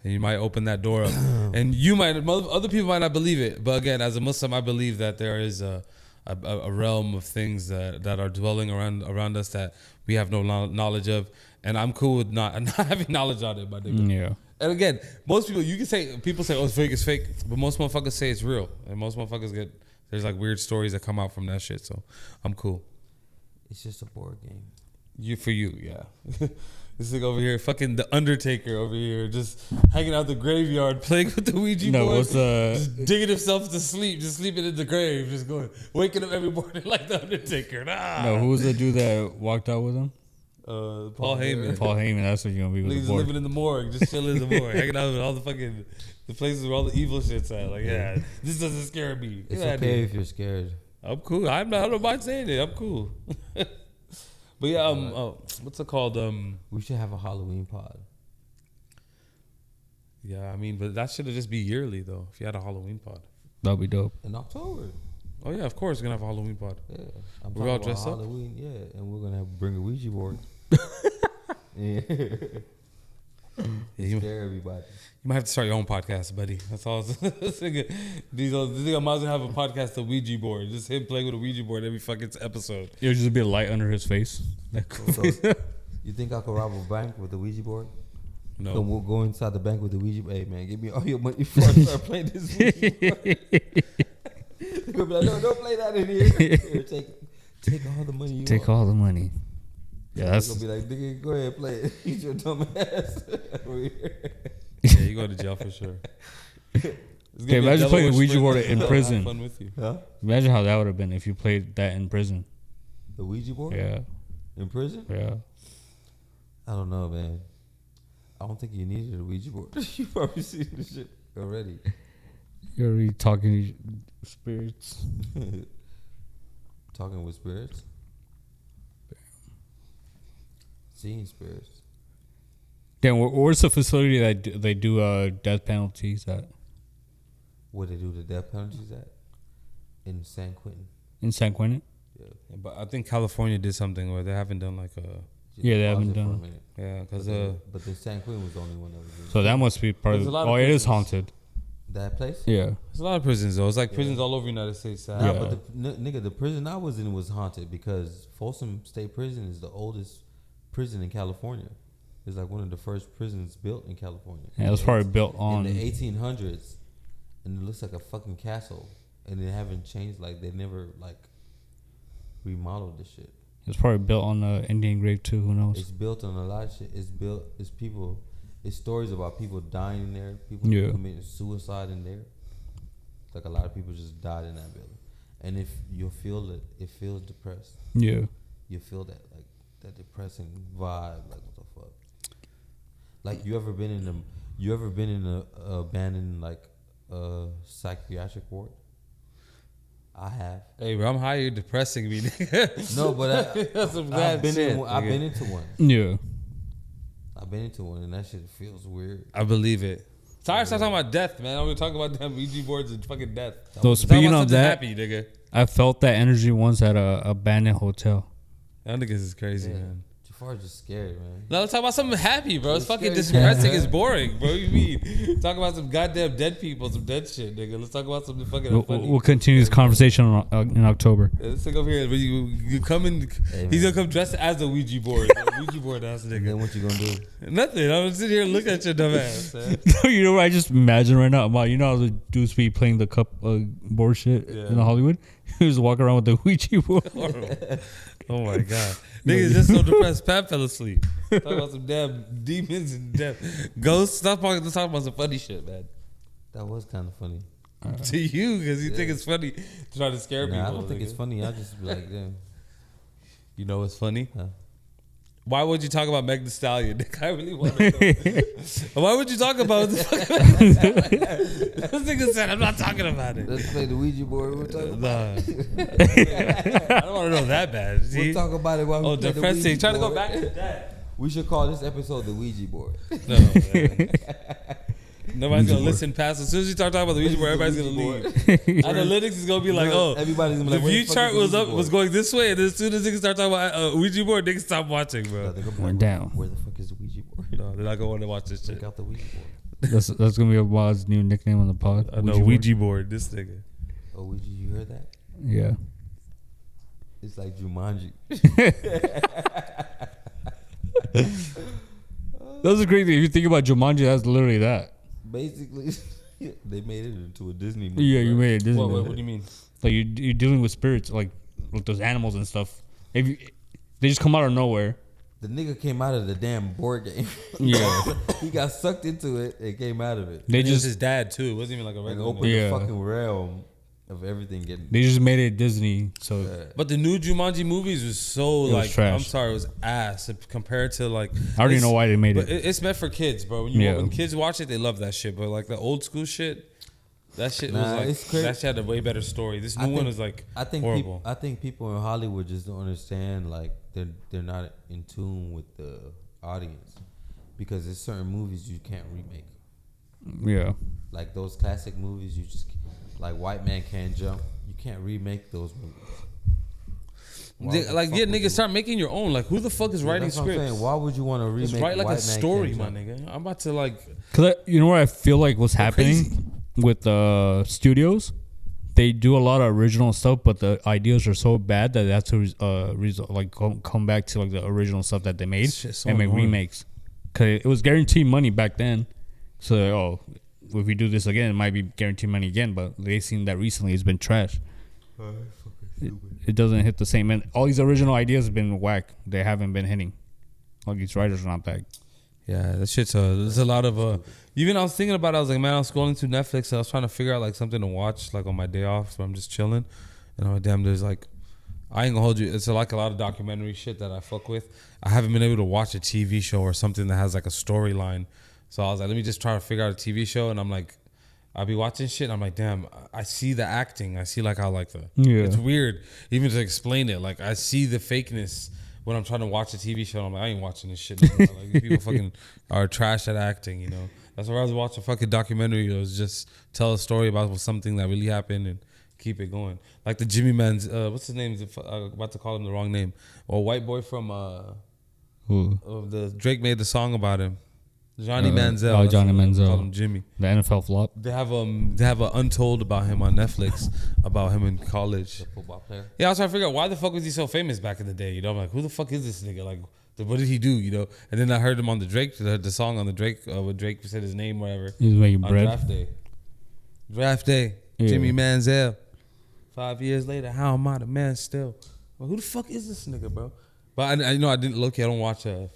and you might open that door up. And other people might not believe it, but again, as a Muslim, I believe that there is a a realm of things that are dwelling around us that we have no knowledge of. And I'm cool with not having knowledge on it, my nigga. Yeah. And again, most people say, oh, it's fake, but most motherfuckers say it's real. And most motherfuckers there's like weird stories that come out from that shit. So I'm cool. It's just a board game. For you, yeah. This nigga over here, fucking the Undertaker over here, just hanging out the graveyard, playing with the Ouija board, just digging himself to sleep, just sleeping in the grave, just waking up every morning like the Undertaker. No, who was the dude that walked out with him? Paul Heyman. Paul Heyman, that's what you're gonna be with. He's living in the morgue, just chilling in the morgue, hanging out with all the places where all the evil shit's at. Like, yeah, this doesn't scare me. It's okay if you're scared. I'm cool. I don't mind saying it. I'm cool. But yeah, what's it called? We should have a Halloween pod. Yeah, I mean, but that should just be yearly though. If you had a Halloween pod, that'd be dope. In October. Oh yeah, of course, we're gonna have a Halloween pod. Yeah, we're all dressed up. Halloween, yeah, and we're gonna bring a Ouija board. Yeah. Scare everybody. You might have to start your own podcast, buddy. That's all. This nigga might as well have a podcast, a Ouija board. Just him playing with a Ouija board every fucking episode. It'll just be a light under his face. So, you think I could rob a bank with a Ouija board? No. So we'll go inside the bank with the Ouija board. Hey man, give me all your money before I start playing this Ouija board. They're gonna be like, no, don't play that in here. Here, take all the money you Take all the money. Yeah, that's gonna be like, nigga, go ahead and play it. He's your dumb ass over here. Yeah, you go to jail for sure. Okay, imagine playing a Ouija board in prison. Have fun with you. Huh? Imagine how that would have been if you played that in prison. The Ouija board? Yeah. In prison? Yeah. I don't know, man. I don't think you needed a Ouija board. You probably seen this shit already. You're already talking to spirits. Talking with spirits? Seeing spirits. Damn, where's the facility that they do death penalties at? Where they do the death penalties at? In San Quentin. In San Quentin? Yeah. But I think California did something where they haven't done like a... Yeah, they haven't done it. Yeah, because... But the San Quentin was the only one that was doing So that must be part of... Oh, it is haunted. That place? Yeah. There's a lot of prisons, though. It's like prisons all over the United States. Yeah, but the prison I was in was haunted because Folsom State Prison is the oldest prison in California. It's like one of the first prisons built in California. Yeah, it was probably built on... In the 1800s. And it looks like a fucking castle. And they haven't changed, like, they never, like, remodeled the shit. It's probably built on the Indian grave, too. Who knows? It's built on a lot of shit. It's stories about people dying in there. People committing suicide in there. Like, a lot of people just died in that building. And if you feel it, it feels depressed. Yeah. You feel that, like, that depressing vibe. Like, what the fuck? Like, you ever been in a abandoned, like, psychiatric ward? I have. Hey, bro, I'm high. You're depressing me, nigga. No, but That's some bad shit. I've been into one. Yeah. I've been into one, and that shit feels weird. I believe it. Sorry, stop talking about death, man. I'm gonna talk about damn Ouija boards and fucking death. So speaking of that, happy, nigga. I felt that energy once at a abandoned hotel. That niggas is crazy, man. Jafar is just scary, man. No, let's talk about something happy, bro. It's fucking scary. depressing. It's boring, bro. You mean? Talk about some goddamn dead people, some dead shit, nigga. Let's talk about something fucking funny. We'll continue this conversation in October. Yeah, this thing over here, you come in, he's gonna come dressed as a Ouija board. Ouija board ass nigga. Then what you gonna do? Nothing. I'm gonna sit here and look at your dumb ass. Man. You know what I just imagine right now? You know how the dudes be playing the cup board shit in Hollywood? He was walking around with the Ouija board. Oh my god. Niggas just so depressed. Pat fell asleep. Talk about some damn demons and damn ghosts. Stop talking about some funny shit, man. That was kind of funny. To you, because you think it's funny to try to scare people. I don't think it's funny. I just be like, damn. You know what's funny? Huh? Why would you talk about Meg Thee Stallion? I really want to know. Why would you talk about this? This nigga said, I'm not talking about it. Let's play the Ouija board. We'll talk about it. I don't want to know that bad. See? We'll talk about it while we play depressing. the Ouija Trying to board. go back to that. We should call this episode the Ouija board. No, man. Nobody's going to listen past. As soon as you start talking about the Ouija board, everybody's going to leave. Analytics is going to be like, everybody's gonna be like, the view chart was going this way, and as soon as niggas start talking about Ouija board, niggas stop watching, bro. Went down. Where the fuck is the Ouija board? No, they're not going to want to watch this shit. Check out the Ouija board. That's going to be a Waz's new nickname on the pod. I know, Ouija board, this nigga. Oh, Ouija, you heard that? Yeah. It's like Jumanji. That's the crazy. If you think about Jumanji, that's literally that. Basically, they made it into a Disney movie. Yeah, you made it. Disney What movie. do you mean? Like you're dealing with spirits, like with those animals and stuff. If you, they just come out of nowhere. The nigga came out of the damn board game. Yeah, He got sucked into it and came out of it. they And it was just his dad too. It wasn't even like a And regular. opened nigga. Yeah. the fucking realm of everything getting. they just made it Disney. So But the new Jumanji movies was so was like trash. I'm sorry, it was ass compared to like. I already it's- know why they made But it. it's meant for kids, bro. When kids watch it, they love that shit. But like the old school shit, that shit was Nah, like it's crazy. that shit had a way better story. This new one is like I think horrible. I think people in Hollywood just don't understand. Like they're not in tune with the audience because there's certain movies you can't remake. Yeah, Like those classic movies, you just like White Man Can't Jump. You can't remake those movies. Why the fuck would Nigga, you- start making your own. Like, who the fuck is writing That's what I'm scripts? saying. Why would you want to remake? Just write like White a Man story, Can't my Jump? nigga. I'm about to like. cause you know what I feel like what's happening crazy. with studios. They do a lot of original stuff, but the ideas are so bad that that's to come back to like the original stuff that they made This shit's so and make annoying. remakes. Cause it was guaranteed money back then. So if we do this again, it might be guaranteed money again. But they've seen that recently it's been trash. It doesn't hit the same. And all these original ideas have been whack. They haven't been hitting. Like these writers are not that. Yeah, that shit's there's a lot of even I was thinking about it, I was like, man, I was scrolling through Netflix and I was trying to figure out like something to watch like on my day off, so I'm just chilling. And I'm like, damn, there's like I ain't gonna hold you, it's like a lot of documentary shit that I fuck with. I haven't been able to watch a TV show or something that has like a storyline. So I was like, let me just try to figure out a TV show, and I'm like I'll be watching shit and I'm like, damn, I see the acting. I see like how like it's weird even to explain it. Like I see the fakeness when I'm trying to watch a TV show. I'm like, I ain't watching this shit. Like these people fucking are trash at acting, you know. That's why I was watching a fucking documentary. It was just tell a story about something that really happened and keep it going. Like the Jimmy Man's, what's his name? I'm about to call him the wrong name. Or white boy from the Drake made the song about him. Johnny Manziel. Oh, Johnny Manziel. Call him Jimmy. The NFL flop. They have a Untold about him on Netflix about him in college. The football player. Yeah, I was trying to figure out why the fuck was he so famous back in the day. You know, I'm like, who the fuck is this nigga? Like, what did he do? You know, and then I heard him on the Drake, the song on the Drake, where Drake said his name, whatever. He was making On bread. Draft day. Yeah. Jimmy Manziel. 5 years later, how am I the man still? Well, who the fuck is this nigga, bro? But I know I didn't look. I don't watch a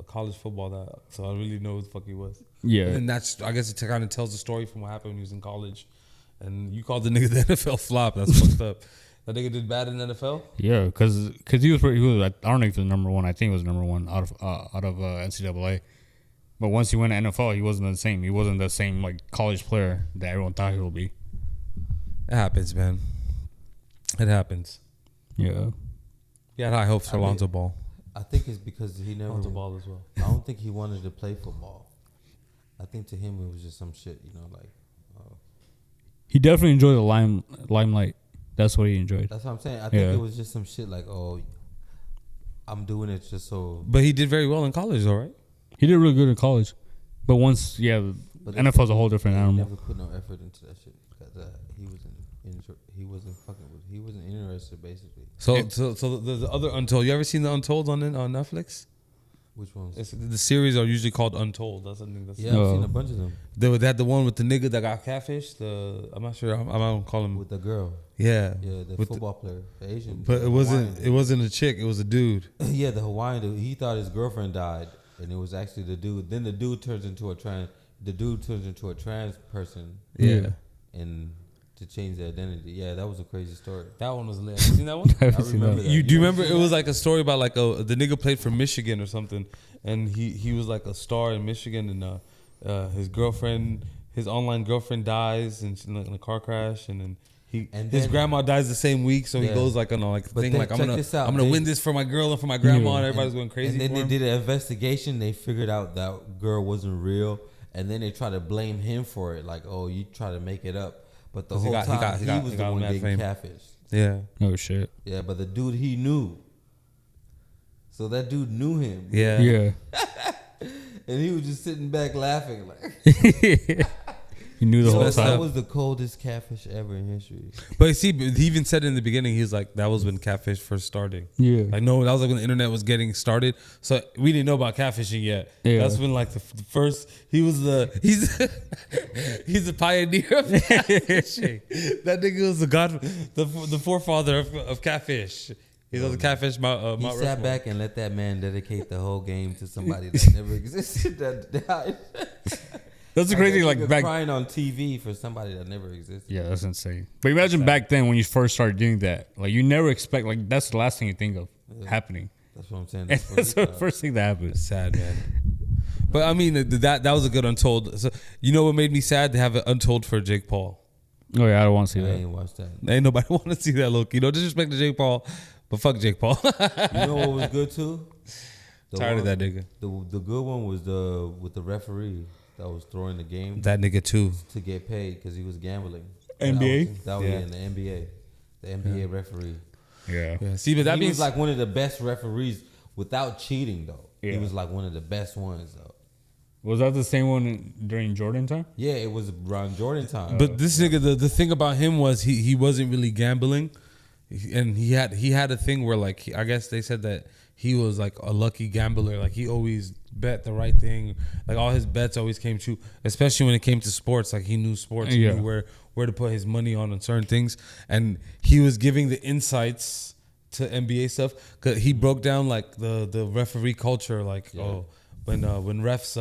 college football that, so I really know who the fuck he was. Yeah. And that's, I guess, it kind of tells the story from what happened when he was in college. And you called the nigga the NFL flop. That's fucked up. That nigga did bad in the NFL. Yeah, because he was I don't know if he was number one. I think he was number one out of NCAA. But once he went to NFL, he wasn't the same. He wasn't the same like college player that everyone thought he would be. It happens, man. It happens. Yeah. He had high hopes for Lonzo Ball. I think it's because he never. Lonzo Ball as well. I don't think he wanted to play football. I think to him it was just some shit, you know, like. He definitely enjoyed the limelight. That's what he enjoyed. That's what I'm saying. I think it was just some shit like, oh, I'm doing it just so. But he did very well in college, though, right? He did really good in college. But once, But NFL's a whole different he animal. never put no effort into that shit because he wasn't interested basically. So the other Untold. You ever seen the Untold on Netflix? Which ones? It's, the series are usually called Untold. That's something that's Yeah, I've seen a bunch of them They had the one with the nigga that got catfished. I'm not sure. I don't call him. with the girl. Yeah. Yeah, the With football player, the Asian. But the it wasn't. Hawaiian It wasn't a chick. It was a dude. Yeah, the Hawaiian dude. He thought his girlfriend died, and it was actually the dude. Then the dude turns into a trans. The dude turns into a trans person, Yeah. and to change the identity. Yeah, that was a crazy story. That one was lit. You seen that one? I haven't seen remember that. that. You do you remember? seen It was that? like a story about like the nigga played for Michigan or something, and he was like a star in Michigan, and his online girlfriend dies in a car crash, and then his grandma dies the same week, so he Yeah. goes like on a like But thing then like I'm check gonna this out. I'm gonna They- win this for my girl and for my grandma, Yeah. and everybody's going crazy. And then for they him. did an investigation. They figured out that girl wasn't real, and then they tried to blame him for it. Like, oh, you try to make it up, but the 'Cause he whole got- he time got- he he got- was he the got one mad getting fame. catfished. Yeah, Oh shit. Yeah, but the dude he knew. So that dude knew him. yeah, Yeah. And he was just sitting back laughing like. He knew the whole messed time. That up. was the coldest catfish ever in history. But see, he even said in the beginning, he's like, that was when catfish first starting. Yeah. Like, no, that was like when the internet was getting started. So we didn't know about catfishing yet. Yeah. That's when like the first, he's he's the pioneer of catfishing. That nigga was the forefather of catfish. He's on the catfish Mount He Rushmore. sat back and let that man dedicate the whole game to somebody that never existed. That died. That's the crazy. Like Nigga back. crying on TV for somebody that never existed. Yeah, that's insane. But imagine back then when you first started doing that. Like you never expect. Like that's the last thing you think of happening. That's what I'm saying. And that's the first thing that happens. Sad, man. But I mean, that was a good Untold. So, you know what made me sad? To have it Untold for Jake Paul. Oh yeah, I don't want to see I that. ain't watched that. Ain't nobody want to see that look. You know, disrespect to Jake Paul, but fuck Jake Paul. You know what was good too? Tired of that nigga. The good one was with the referee that was throwing the game That nigga too. to get paid because he was gambling. NBA? That was Yeah. in the NBA. The NBA referee. Yeah. Yeah. See, but that He means was like one of the best referees without cheating though. He Yeah. was like one of the best ones though. Was that the same one during Jordan time? Yeah, it was around Jordan time. But this nigga, the thing about him was he wasn't really gambling, and he had a thing where like I guess they said that he was like a lucky gambler. Like he always bet the right thing. Like all his bets always came true, especially when it came to sports. Like he knew sports, he Yeah. knew where to put his money on certain things, and he was giving the insights to NBA stuff. Cause he broke down like the referee culture. Like when refs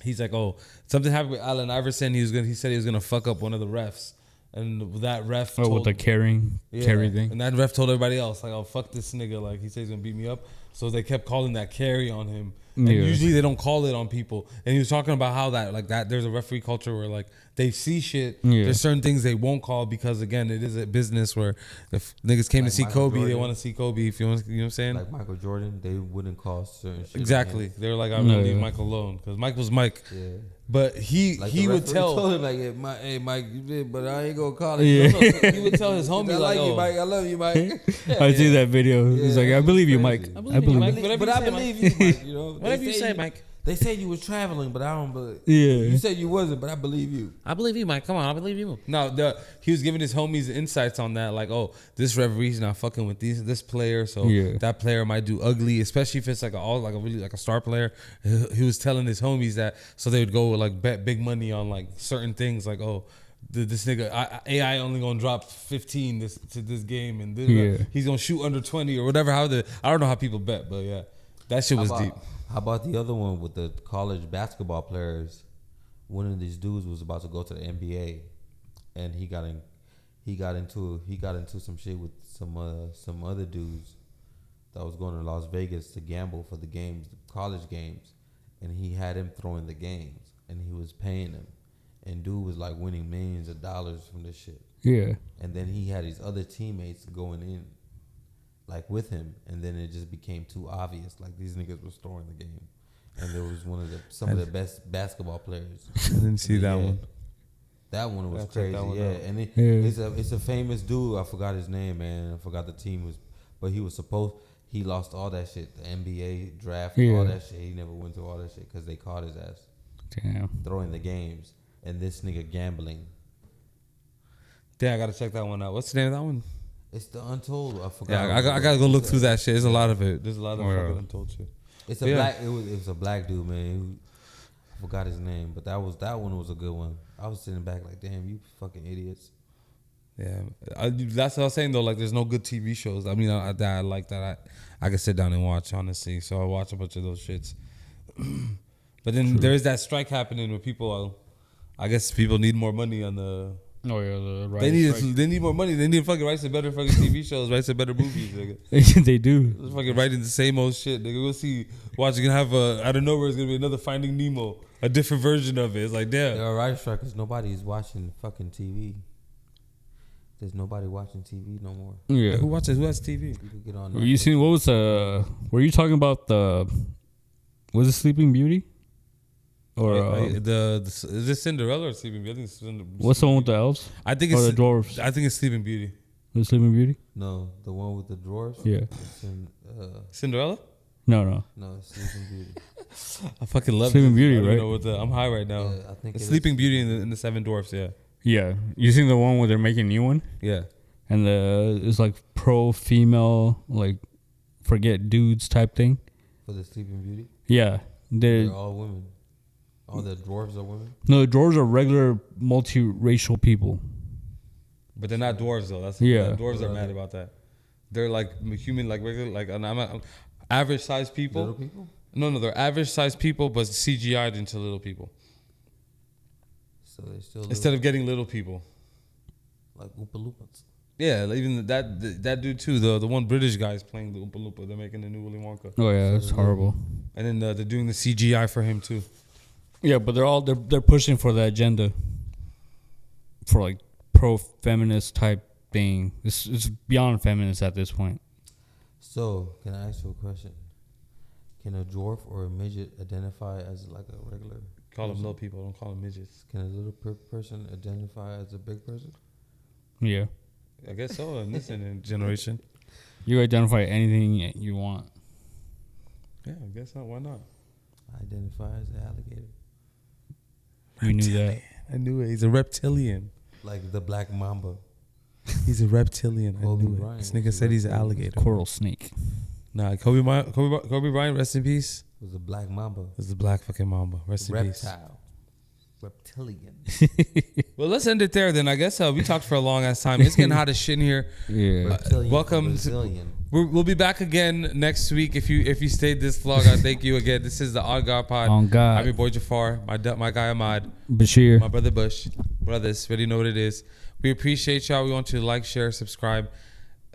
he's like, oh, something happened with Allen Iverson. He said he was gonna fuck up one of the refs, and that ref Oh, with the carry thing. and that ref told everybody else like, oh, fuck this nigga, like he said he's gonna beat me up. So they kept calling that carry on him. And Yeah. usually they don't call it on people. And he was talking about how that there's a referee culture where like they see shit. Yeah. There's certain things they won't call because again it is a business where if niggas came Like to see Michael Kobe, they Jordan. want to see Kobe. If you know what I'm saying? like Michael Jordan, they wouldn't call certain shit. Exactly. They were like, I'm gonna Yeah. leave Mike alone because Mike was Mike. Yeah. But he Like he the would referee tell. told him like, hey Mike, you did, but I ain't gonna call it. Yeah. No, no, He would tell his homie I like, like you, oh, Mike. I love you, Mike. I see that video. Yeah, He's like, I that's believe you, crazy. Mike. I believe you, Mike. Whatever But you I say, believe you, Mike. You know, Whatever you say, Mike. They said you was traveling, but I don't believe. Yeah. You said you wasn't, but I believe you. I believe you, Mike. Come on, I believe you. No, he was giving his homies insights on that, like, oh, this referee's not fucking with this player, so Yeah. that player might do ugly, especially if it's like a star player. He was telling his homies that, so they would go like bet big money on like certain things, like, oh, this nigga AI only gonna drop 15 to this game, and Yeah. he's gonna shoot under 20 or whatever. I don't know how people bet, but yeah, that shit was deep. How about the other one with the college basketball players? One of these dudes was about to go to the NBA, and he got into some shit with some other dudes that was going to Las Vegas to gamble for the games, the college games, and he had him throwing the games, and he was paying him, and dude was like winning millions of dollars from this shit. Yeah. And then he had his other teammates going in, like with him, and then it just became too obvious. Like these niggas was throwing the game, and there was some of the best basketball players. I didn't see that one. That one was Gotta check crazy, that one yeah. out. And Yeah. it's a famous dude. I forgot his name, man. I forgot the team was, but he lost all that shit, the NBA draft, Yeah. all that shit. He never went through all that shit because they caught his ass Damn. throwing the games, and this nigga gambling. Damn, I gotta check that one out. What's the name of that one? It's the Untold. I forgot. Yeah, I gotta go look through that shit. There's a lot of it. There's a lot of Oh, yeah. fucking untold shit. It's Yeah. black. It was a black dude, man. I forgot his name, but that one was a good one. I was sitting back like, damn, you fucking idiots. Yeah, that's what I was saying though. Like, there's no good TV shows. I mean, I like that. I can sit down and watch, honestly. So I watch a bunch of those shits. But then there is that strike happening where people, I guess people need more money on the. Oh yeah, the They need more money. They need fucking write some better fucking TV shows, write some better movies, nigga. They do. Just fucking writing the same old shit, nigga. You're gonna have out of nowhere, it's gonna be another Finding Nemo, a different version of it. It's like, damn. There are writer strike because nobody's watching fucking TV. There's nobody watching TV no more. Yeah. Who has TV? You can get on. Were you Netflix. seen what was were you talking about was it Sleeping Beauty? Or Is this Cinderella or Sleeping Beauty? I think it's what's the one with the elves? I think Or it's the dwarves? I think it's Sleeping Beauty. The Sleeping Beauty? No, the one with the drawers. Yeah. It's in, Cinderella? No. no, it's Sleeping Beauty. I fucking love Sleeping this. Beauty, I don't right? know what I'm high right now. Yeah, I think It's it Sleeping is. Beauty in the Seven Dwarfs. Yeah, Yeah, you seen the one where they're making a new one, yeah. and it's like pro female, like forget dudes type thing. For the Sleeping Beauty, Yeah, they're all women. All the dwarves are women. no, the dwarves are regular multiracial people. But they're not dwarves though. That's Yeah. Dwarves are mad about that. They're like human, like regular, like I'm average sized people. Little people. No, they're average sized people, but CGI'd into little people. So they're still Instead of getting little people. like Oompa Loompas. Yeah, like even that dude too. The one British guy is playing the Oompa Loompa. They're making the new Willy Wonka, Oh yeah, that's horrible. and then they're doing the CGI for him too. Yeah, but they're pushing for the agenda, for like pro feminist type thing. It's beyond feminist at this point. So can I ask you a question? Can a dwarf or a midget identify as like a regular? Call them person? little people. Don't call them midgets. Can a little person identify as a big person? Yeah, I guess so in this generation. you identify anything you want. Yeah, I guess not. Why not? I identify as an alligator, We knew that. I knew it. He's a reptilian. like the black mamba. He's a reptilian. I Kobe knew it. Bryant This was nigga a said he's an reptilian. alligator. Coral snake. Nah, Kobe Bryant, rest in peace. Was a black mamba. This is the black fucking mamba. Rest in peace. Reptile. Reptilian. Well, let's end it there then. I guess we talked for a long ass time. It's getting hot as shit in here. Yeah. Reptilian. welcome to- Brazilian. We'll be back again next week. If you stayed this vlog, I thank you again. This is the OnGod pod. On God. I'm your boy Jaffar, my guy Ahmad, Bashir. my brother Bush. Brothers, already know what it is. We appreciate y'all. We want you to like, share, subscribe,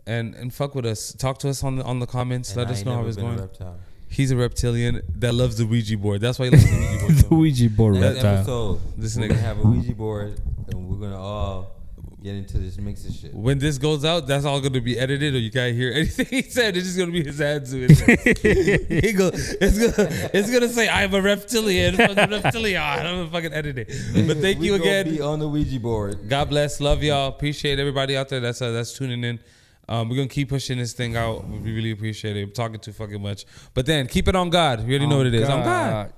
and fuck with us. Talk to us on the comments. And Let I us ain't know how never it's been a going. reptile. He's a reptilian that loves the Ouija board. That's why he loves the Ouija board. The Ouija board Next reptile. episode, This we're nigga. gonna have a Ouija board, and we're gonna all get into this mix of shit. When this goes out, that's all going to be edited, or you can't hear anything he said. It's just going to be his hands doing it. It's gonna say, "I'm a reptilian, fucking reptilian." I'm fucking editing. But thank We you gonna again. Be on the Ouija board. God bless. Love y'all. Appreciate everybody out there that's tuning in. We're gonna keep pushing this thing out. We really appreciate it. I'm talking too fucking much. But then keep it on God. You already know what it is. On God.